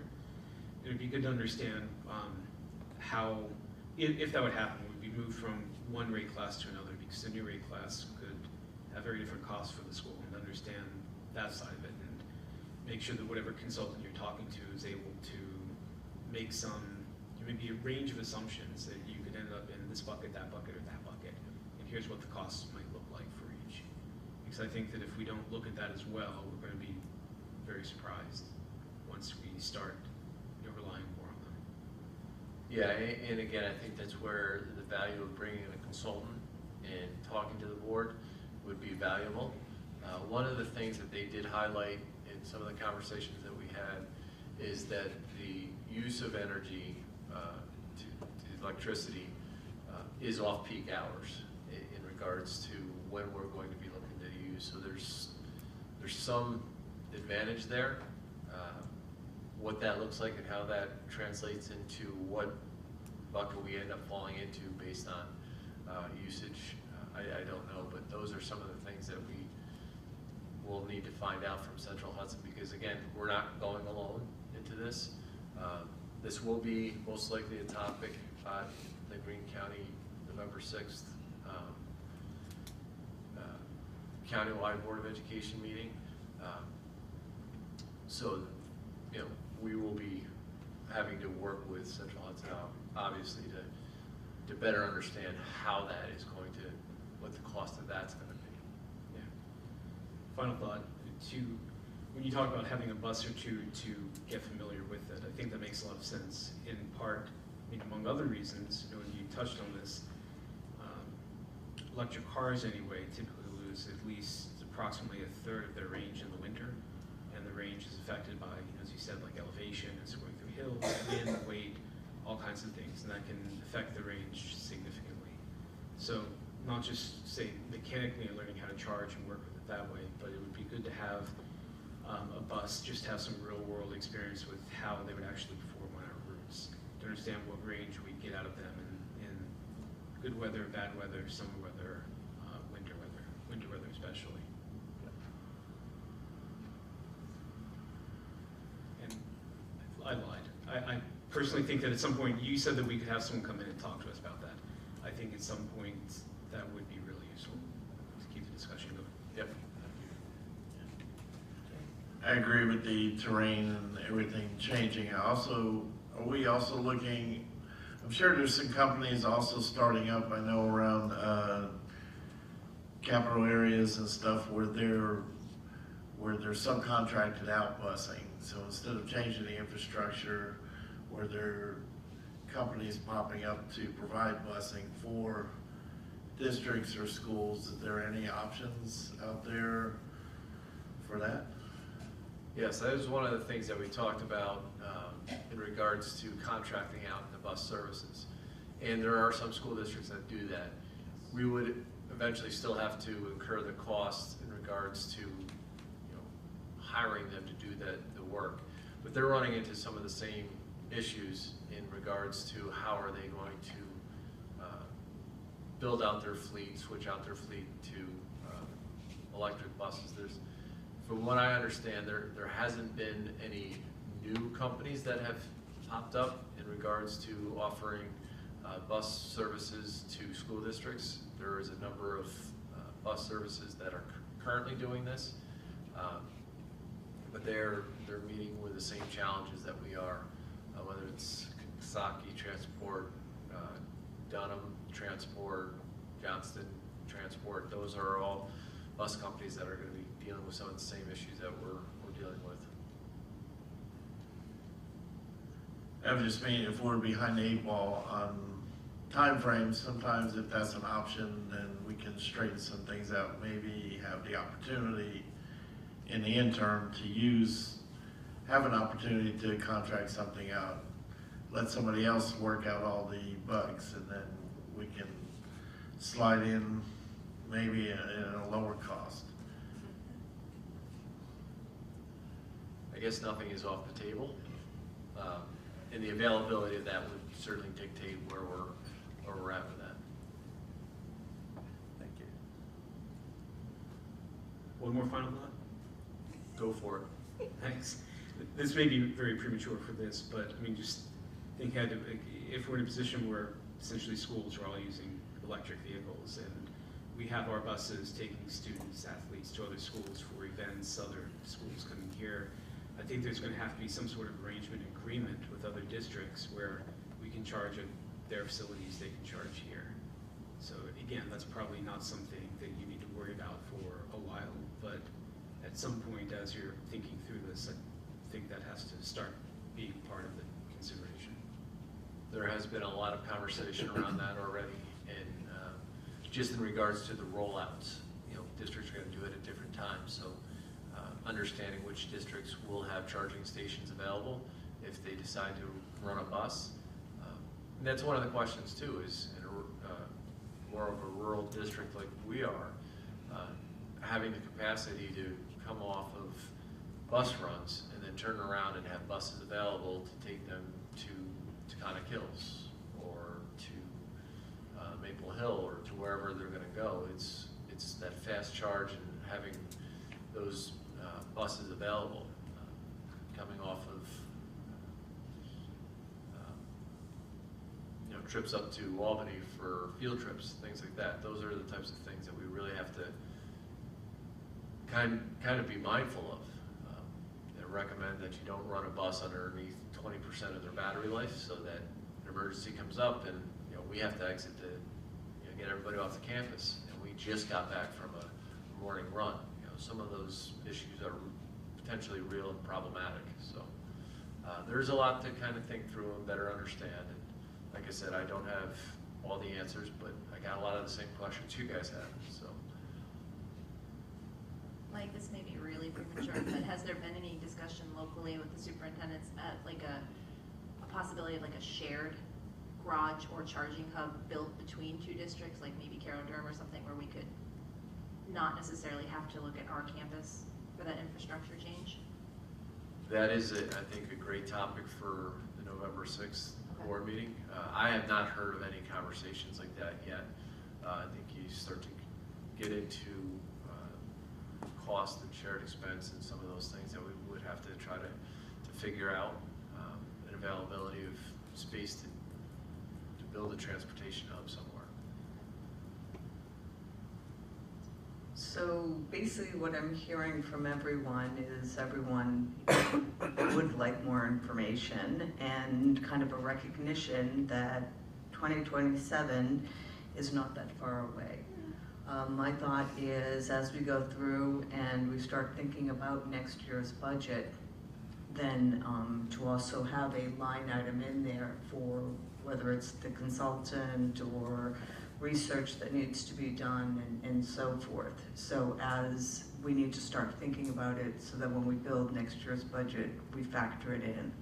It would be good to understand how, if that would happen, would we move from one rate class to another, because the new rate class could have very different costs for the school, and understand that side of it, and make sure that whatever consultant you're talking to is able to make some, maybe a range of assumptions that you could end up in this bucket, that bucket, or that bucket, and here's what the costs might look like for each. Because I think that if we don't look at that as well, we're going to be very surprised once we start, you know, relying more on them. Yeah, and again, I think that's where the value of bringing in a consultant and talking to the board would be valuable. One of the things that they did highlight in some of the conversations that we had is that the use of energy to electricity is off-peak hours in regards to when we're going to be looking to use. So there's some advantage there. What that looks like and how that translates into what bucket we end up falling into based on usage, I don't know, but those are some of the things that we will need to find out from Central Hudson, because again, we're not going alone into this. This will be most likely a topic at the Greene County November 6th countywide Board of Education meeting. So, you know, we will be having to work with Central Hudson, obviously, to better understand how that is going to, what the cost of that's going to be. Yeah. Final thought, when you talk about having a bus or two to get familiar with it, I think that makes a lot of sense. In part, I mean, among other reasons, you know, when you touched on this, electric cars anyway typically lose at least approximately a third of their range in the winter, and the range is affected by, as you said, like elevation, as going through hills, wind, weight, all kinds of things, and that can affect the range significantly. So not just, say, mechanically learning how to charge and work with it that way, but it would be good to have a bus just have some real world experience with how they would actually perform on our routes, to understand what range we get out of them in good weather, bad weather, summer weather, winter weather especially. And I lied. I personally think that at some point, you said that we could have someone come in and talk to us about that. I think at some point that would be really useful to keep the discussion going. Yep. I agree with the terrain and everything changing. Are we also looking, I'm sure there's some companies also starting up, I know around capital areas and stuff where they're subcontracted out busing. So instead of changing the infrastructure, where there are companies popping up to provide busing for districts or schools, is there any options out there for that? Yes, that was one of the things that we talked about in regards to contracting out the bus services. And there are some school districts that do that. We would eventually still have to incur the cost in regards to, hiring them to do the work. But they're running into some of the same issues in regards to how are they going to build out their fleet, switch out their fleet to electric buses. From what I understand, there hasn't been any new companies that have popped up in regards to offering bus services to school districts. There is a number of bus services that are currently doing this, but they're meeting with the same challenges that we are, whether it's Saki Transport, Dunham Transport, Johnston Transport. Those are all bus companies that are going to be dealing with some of the same issues that we're dealing with. That would just mean if we're behind the 8 ball on timeframes, sometimes if that's an option, then we can straighten some things out. Maybe have the opportunity in the interim to have an opportunity to contract something out, let somebody else work out all the bugs, and then we can slide in maybe at a lower cost. I guess nothing is off the table, and the availability of that would certainly dictate where we're at with that. Thank you. One more final thought? Go for it. Thanks. This may be very premature for this, but I mean, just think ahead to, if we're in a position where essentially schools are all using electric vehicles and we have our buses taking students, athletes to other schools for events, other schools coming here, I think there's going to have to be some sort of arrangement agreement with other districts where we can charge at their facilities, they can charge here. So again, that's probably not something that you need to worry about for a while, but at some point as you're thinking through this, I think that has to start being part of the consideration. There has been a lot of conversation around that already, and just in regards to the rollouts, districts are going to do it at different times, so understanding which districts will have charging stations available if they decide to run a bus. And that's one of the questions too, is in more of a rural district like we are, having the capacity to come off of bus runs and then turn around and have buses available to take them to Taconic Hills or to Maple Hill or to wherever they're going to go. It's that fast charge and having those buses available coming off of trips up to Albany for field trips, things like that. Those are the types of things that we really have to kind of be mindful of. They recommend that you don't run a bus underneath 20% of their battery life, so that an emergency comes up and we have to exit to get everybody off the campus, and we just got back from a morning run. Some of those issues are potentially real and problematic. So there's a lot to kind of think through and better understand. And like I said, I don't have all the answers, but I got a lot of the same questions you guys have. So, Mike, this may be really premature, but has there been any discussion locally with the superintendents at like a possibility of like a shared garage or charging hub built between two districts, like maybe Carroll Durham or something, where we could not necessarily have to look at our campus for that infrastructure change? that is, I think, a great topic for the November 6th board meeting. I have not heard of any conversations like that yet. I think you start to get into cost and shared expense and some of those things that we would have to try to figure out, and availability of space to build a transportation hub somewhere. So basically what I'm hearing from everyone is everyone would like more information and kind of a recognition that 2027 is not that far away. My thought is, as we go through and we start thinking about next year's budget, then to also have a line item in there for whether it's the consultant or research that needs to be done and so forth. So as we need to start thinking about it so that when we build next year's budget, we factor it in.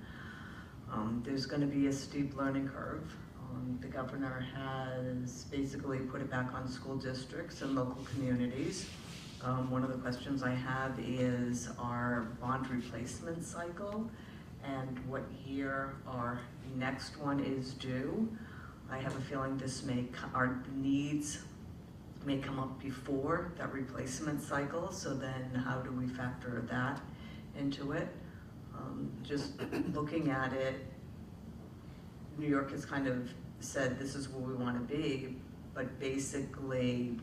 There's going to be a steep learning curve. The governor has basically put it back on school districts and local communities. One of the questions I have is our bond replacement cycle and what year our next one is due. I have a feeling our needs may come up before that replacement cycle, so then how do we factor that into it? Just looking at it, New York has kind of said this is where we want to be, but basically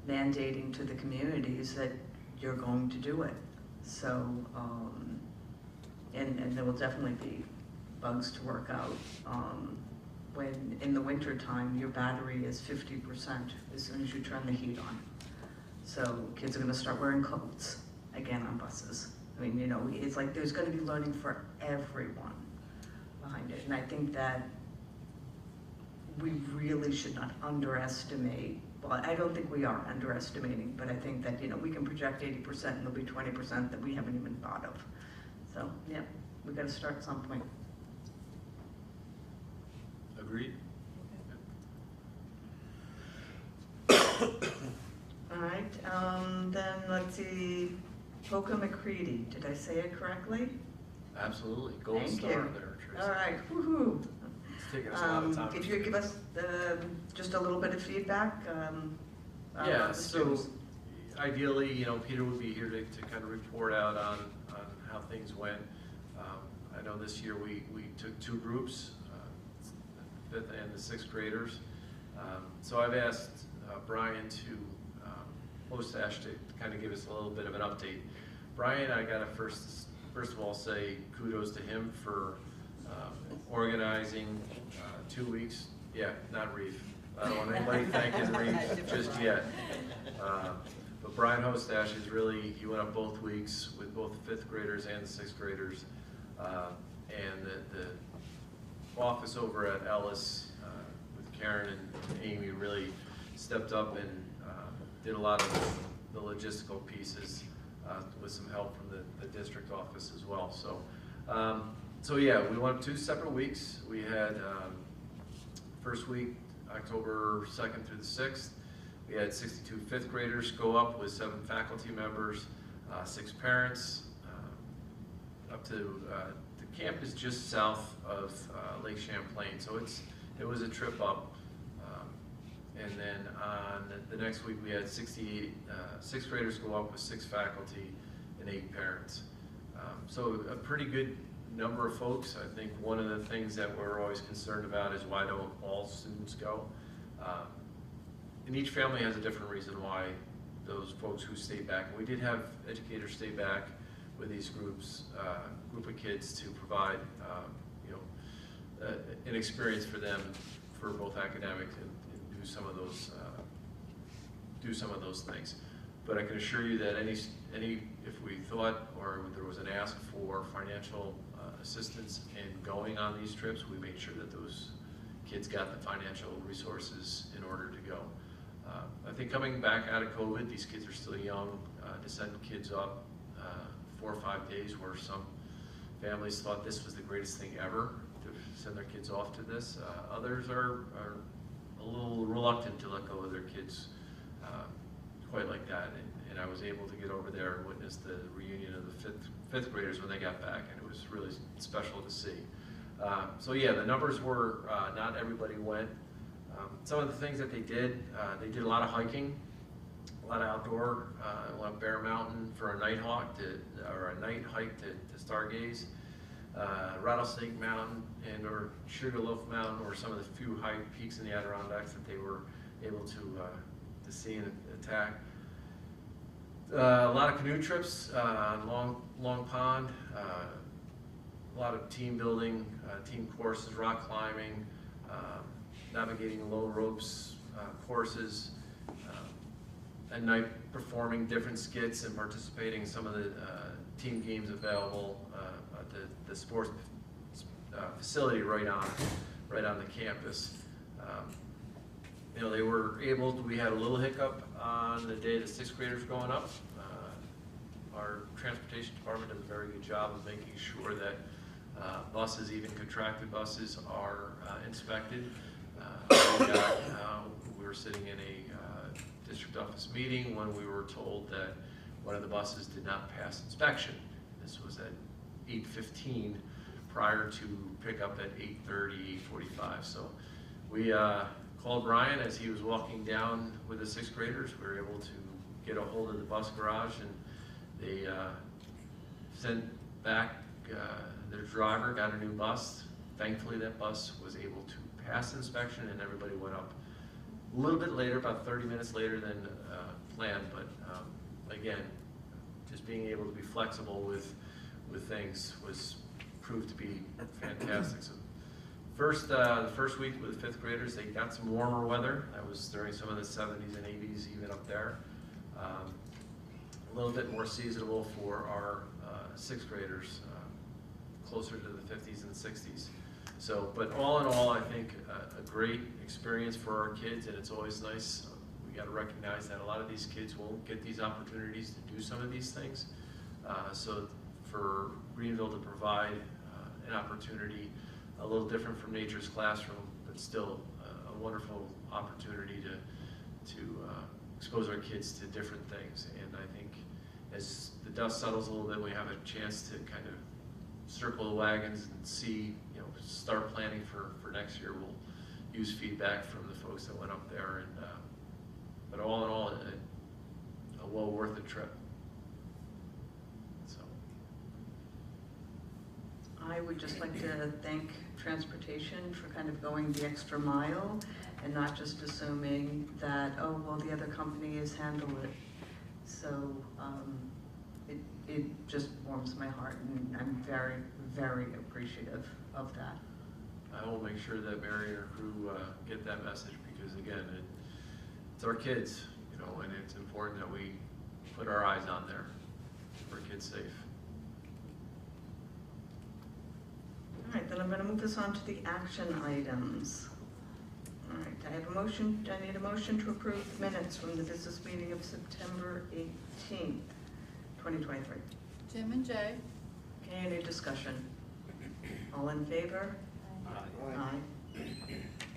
mandating to the communities that you're going to do it. So, and there will definitely be bugs to work out. When in the winter time, your battery is 50% as soon as you turn the heat on. So kids are gonna start wearing coats again on buses. I mean, you know, it's like there's gonna be learning for everyone behind it. And I think that we really should not underestimate, well, I don't think we are underestimating, but I think that, you know, we can project 80% and there'll be 20% that we haven't even thought of. So, yeah, we gotta start at some point. Agreed. All right, then let's see, Poca McCready, did I say it correctly? Absolutely. Gold Thank star you. there, Tracy. All right, woohoo. It's taken us a lot of time. If you could give us just a little bit of feedback. Yeah, about the so students. ideally, you know, Peter would be here to kind of report out on how things went. I know this year we took two groups, the 5th and the 6th graders. So I've asked Brian to host Ash to kind of give us a little bit of an update. Brian, I gotta first of all say kudos to him for organizing 2 weeks. Yeah, not Reef. I don't want anybody thanking Reef just yet. But Brian Hostash is really, he went up both weeks with both the 5th graders and the 6th graders. And the office over at Ellis with Karen and Amy really stepped up and did a lot of the logistical pieces with some help from the district office as well. So yeah, we went 2 separate weeks. We had first week, October 2nd through the 6th. We had 62 5th graders go up with 7 faculty members, 6 parents, up to the camp is just south of Lake Champlain, so it was a trip up. And then on the next week we had 68 6th graders go up with 6 faculty and 8 parents. So a pretty good number of folks. I think one of the things that we're always concerned about is why don't all students go? And each family has a different reason why those folks who stay back. We did have educators stay back with these groups, group of kids to provide, you know, an experience for them for both academic and do some of those things. But I can assure you that if we thought or there was an ask for financial assistance in going on these trips, we made sure that those kids got the financial resources in order to go. I think coming back out of COVID, these kids are still young. To send kids up 4 or 5 days where some families thought this was the greatest thing ever to send their kids off to this. Others are a little reluctant to let go of their kids quite like that. And I was able to get over there and witness the reunion of the fifth graders when they got back, and it was really special to see. So yeah, the numbers were, not everybody went. Some of the things that they did a lot of hiking, a lot of outdoor, went up Bear Mountain for a night hike to stargaze. Rattlesnake Mountain or Sugarloaf Mountain were some of the few high peaks in the Adirondacks that they were able to see and attack. A lot of canoe trips on Long Pond, a lot of team building, team courses, rock climbing, navigating low ropes courses, at night performing different skits and participating in some of the team games available at the sports facility right on the campus. You know, they were able to, we had a little hiccup on the day the 6th graders going up. Our transportation department does a very good job of making sure that buses, even contracted buses, are inspected. We were sitting in a district office meeting when we were told that one of the buses did not pass inspection. This was at 8:15 prior to pickup at 8:30, 8:45. So we called Brian as he was walking down with the sixth graders. We were able to get a hold of the bus garage, and they sent back their driver, got a new bus. Thankfully, that bus was able to pass inspection, and everybody went up a little bit later, about 30 minutes later than planned. But again, just being able to be flexible with things proved to be fantastic. So the first week with the fifth graders, they got some warmer weather. That was during some of the 70s and 80s, even up there. A little bit more seasonable for our sixth graders, closer to the 50s and 60s. So, but all in all, I think a great experience for our kids, and it's always nice. We got to recognize that a lot of these kids won't get these opportunities to do some of these things. So for Greenville to provide an opportunity a little different from Nature's Classroom, but still a wonderful opportunity to expose our kids to different things. And I think as the dust settles a little bit, we have a chance to kind of circle the wagons and see, start planning for next year. We'll use feedback from the folks that went up there, and but all in all, a well worth it trip. So I would just like to thank transportation for kind of going the extra mile and not just assuming that, oh, well, the other company has handled it. So it just warms my heart, and I'm very, very appreciative of that. I will make sure that Mary and her crew get that message, because again, it's our kids, and it's important that we put our eyes on there, keep our kids safe. All right, then I'm going to move us on to the action items. All right, I need a motion to approve the minutes from the business meeting of September 18th, 2023. Jim and Jay? Okay, any discussion? All in favor? Aye.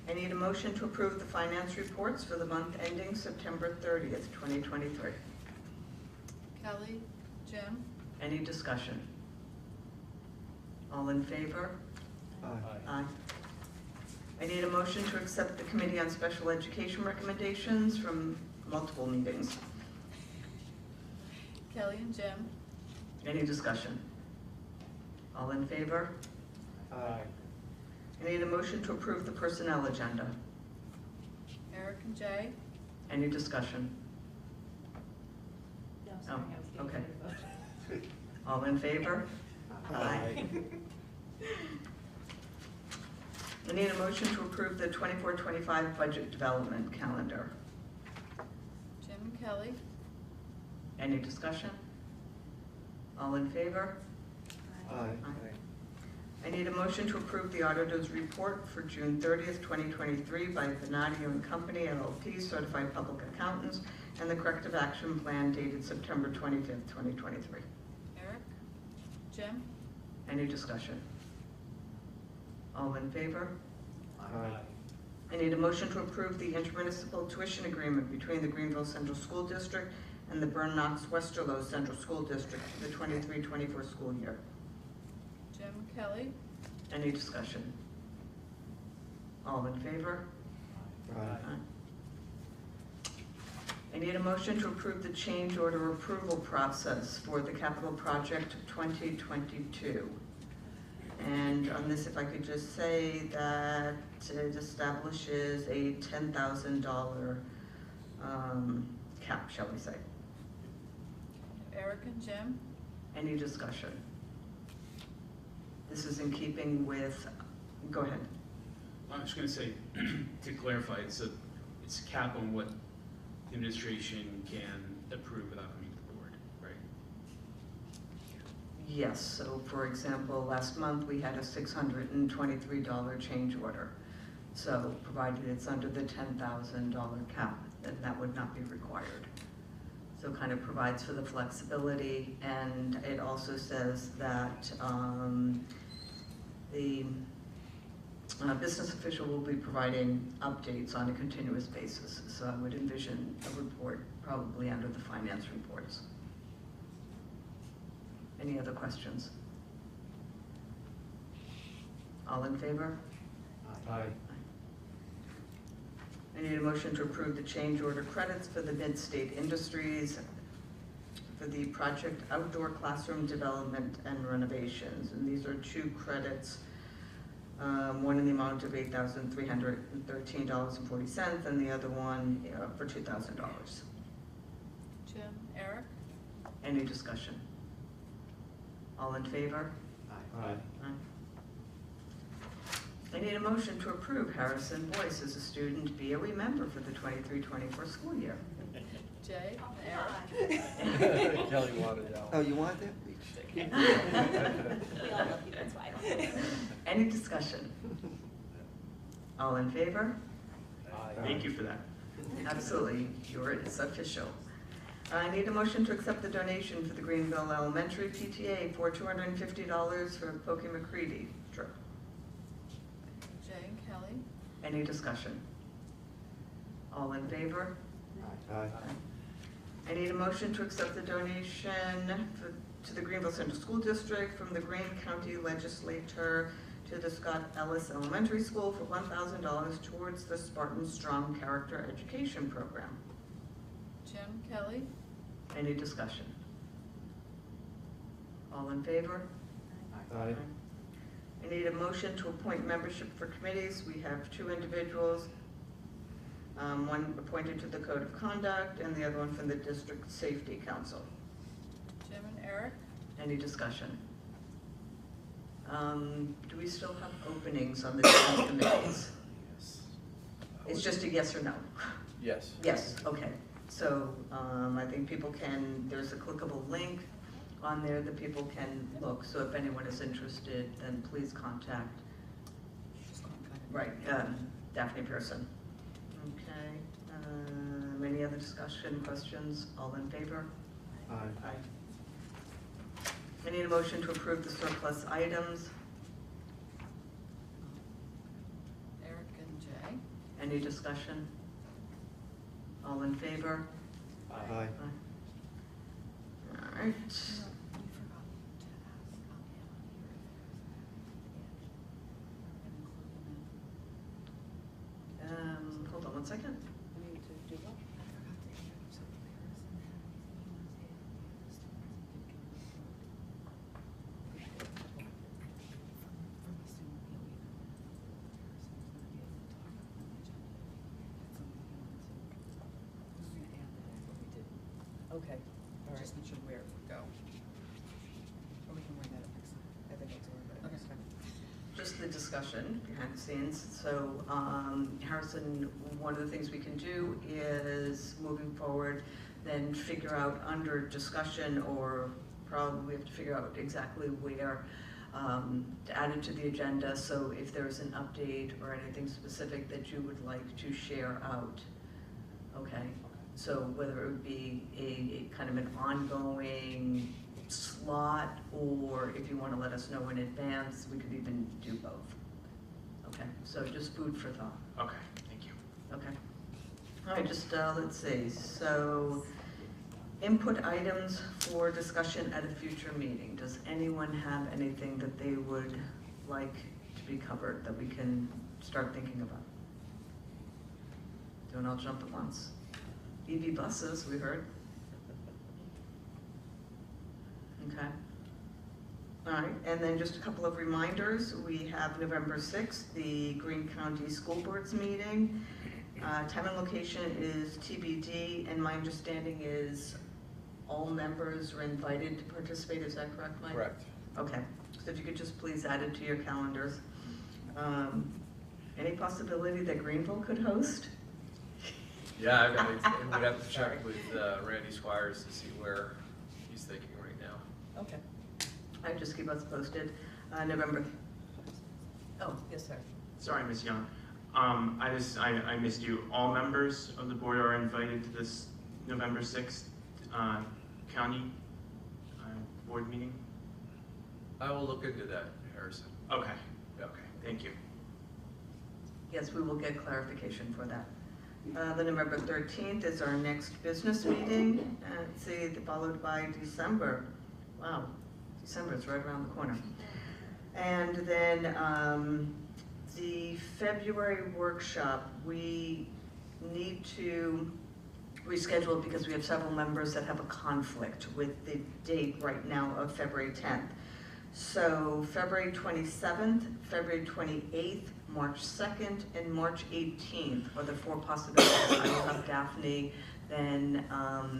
I need a motion to approve the finance reports for the month ending September 30th, 2023. Kelly? Jim? Any discussion? All in favor? Aye. I need a motion to accept the Committee on Special Education recommendations from multiple meetings. Kelly and Jim? Any discussion? All in favor? Aye. I need a motion to approve the personnel agenda. Eric and Jay? Any discussion? No, sorry, I was getting okay. ready to vote. All in favor? Aye. I need a motion to approve the 24-25 budget development calendar. Jim and Kelly? Any discussion? All in favor? Aye. I need a motion to approve the auditor's report for June 30th, 2023 by Venatio and Company, LLP, Certified Public Accountants, and the corrective action plan dated September 25th, 2023. Eric? Jim? Any discussion? All in favor? Aye. I need a motion to approve the intermunicipal tuition agreement between the Greenville Central School District and the Burn-Knox-Westerlo Central School District for the 23-24 school year. Jim and Kelly? Any discussion? All in favor? Aye. I need a motion to approve the change order approval process for the capital project 2022. And on this, if I could just say that it establishes a $10,000 cap, shall we say. Eric and Jim? Any discussion? This is in keeping with, go ahead. I'm just going to say, to clarify, it's a cap on what the administration can approve without coming to the board, right? Yes, so for example, last month we had a $623 change order. So provided it's under the $10,000 cap, then that would not be required. So kind of provides for the flexibility, and it also says that the Business official will be providing updates on a continuous basis, so I would envision a report probably under the finance reports. Any other questions? All in favor? Aye. I need a motion to approve the change order credits for the Mid-State Industries for the project outdoor classroom development and renovations. And these are 2 credits, one in the amount of $8,313.40 and the other one for $2,000. Jim, Eric? Any discussion? All in favor? Aye. Aye. I need a motion to approve Harrison Boyce as a student BOE member for the 23-24 school year. Jay, Eric? Kelly wanted out. Oh, you want that? We all love you, that's why. Any discussion? All in favor? Thank you for that. Absolutely, it's official. I need a motion to accept the donation for the Greenville Elementary PTA for $250 for Pokey McCready trip. Jay and Kelly? Any discussion? All in favor? Aye. I need a motion to accept the donation to the Greenville Central School District from the Greene County Legislature to the Scott Ellis Elementary School for $1,000 towards the Spartan Strong Character Education Program. Jim, Kelly? Any discussion? All in favor? Aye. I need a motion to appoint membership for committees. We have 2 individuals, one appointed to the Code of Conduct and the other one from the District Safety Council. Jim and Eric? Any discussion? Do we still have openings on the different committees? Yes. It's just a yes or no? Yes. Yes, okay. So I think people can, there's a clickable link on there that people can look. So if anyone is interested, then please contact, right, Daphne Pearson. Okay. Any other discussion, questions? All in favor? Aye. Aye. I need a motion to approve the surplus items. Eric and Jay? Any discussion? All in favor? Aye. All right. Hold on one second. Okay, all right. Just not sure where it would go. Or we can bring that up next time. I think it's over. Okay. Just the discussion behind the scenes. So Harrison, one of the things we can do is moving forward, then figure out under discussion, or probably we have to figure out exactly where to add it to the agenda. So if there's an update or anything specific that you would like to share out, okay? So whether it would be a kind of an ongoing slot, or if you want to let us know in advance, we could even do both. Okay, so just food for thought. Okay, thank you. Okay. All right, just let's see. So input items for discussion at a future meeting. Does anyone have anything that they would like to be covered that we can start thinking about? Don't all jump at once. EV buses, we heard. Okay. All right, and then just a couple of reminders. We have November 6th, the Greene County School Board's meeting. Time and location is TBD, and my understanding is all members are invited to participate. Is that correct, Mike? Correct. Okay, so if you could just please add it to your calendars. Any possibility that Greenville could host? Yeah, we'd have to check with Randy Squires to see where he's thinking right now. Okay. I just keep us posted. November. Oh, yes, sir. Sorry, Ms. Young. I missed you. All members of the board are invited to this November 6th county board meeting? I will look into that, Harrison. Okay. Okay. Thank you. Yes, we will get clarification for that. Then November 13th is our next business meeting, let's see, followed by December. Wow, December is right around the corner. And then the February workshop, we need to reschedule because we have several members that have a conflict with the date right now of February 10th. So February 27th, February 28th, March 2nd, and March 18th are the 4 possibilities. I will have Daphne then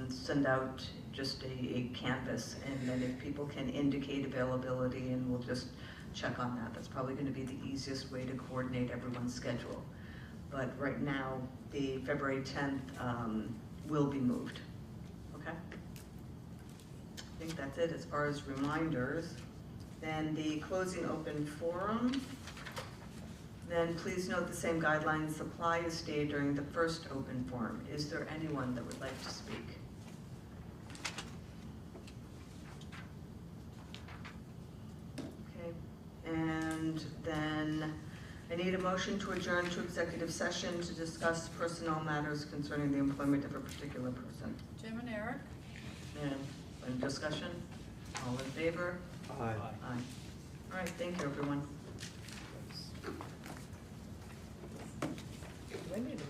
send out just a canvas, and then if people can indicate availability, and we'll just check on that. That's probably going to be the easiest way to coordinate everyone's schedule. But right now, the February 10th will be moved. Okay? I think that's it as far as reminders. Then the closing open forum. Then please note the same guidelines apply as stated during the first open forum. Is there anyone that would like to speak? Okay, and then I need a motion to adjourn to executive session to discuss personnel matters concerning the employment of a particular person. Jim and Eric? And discussion? All in favor? Aye. Aye. All right, thank you, everyone. Do I need to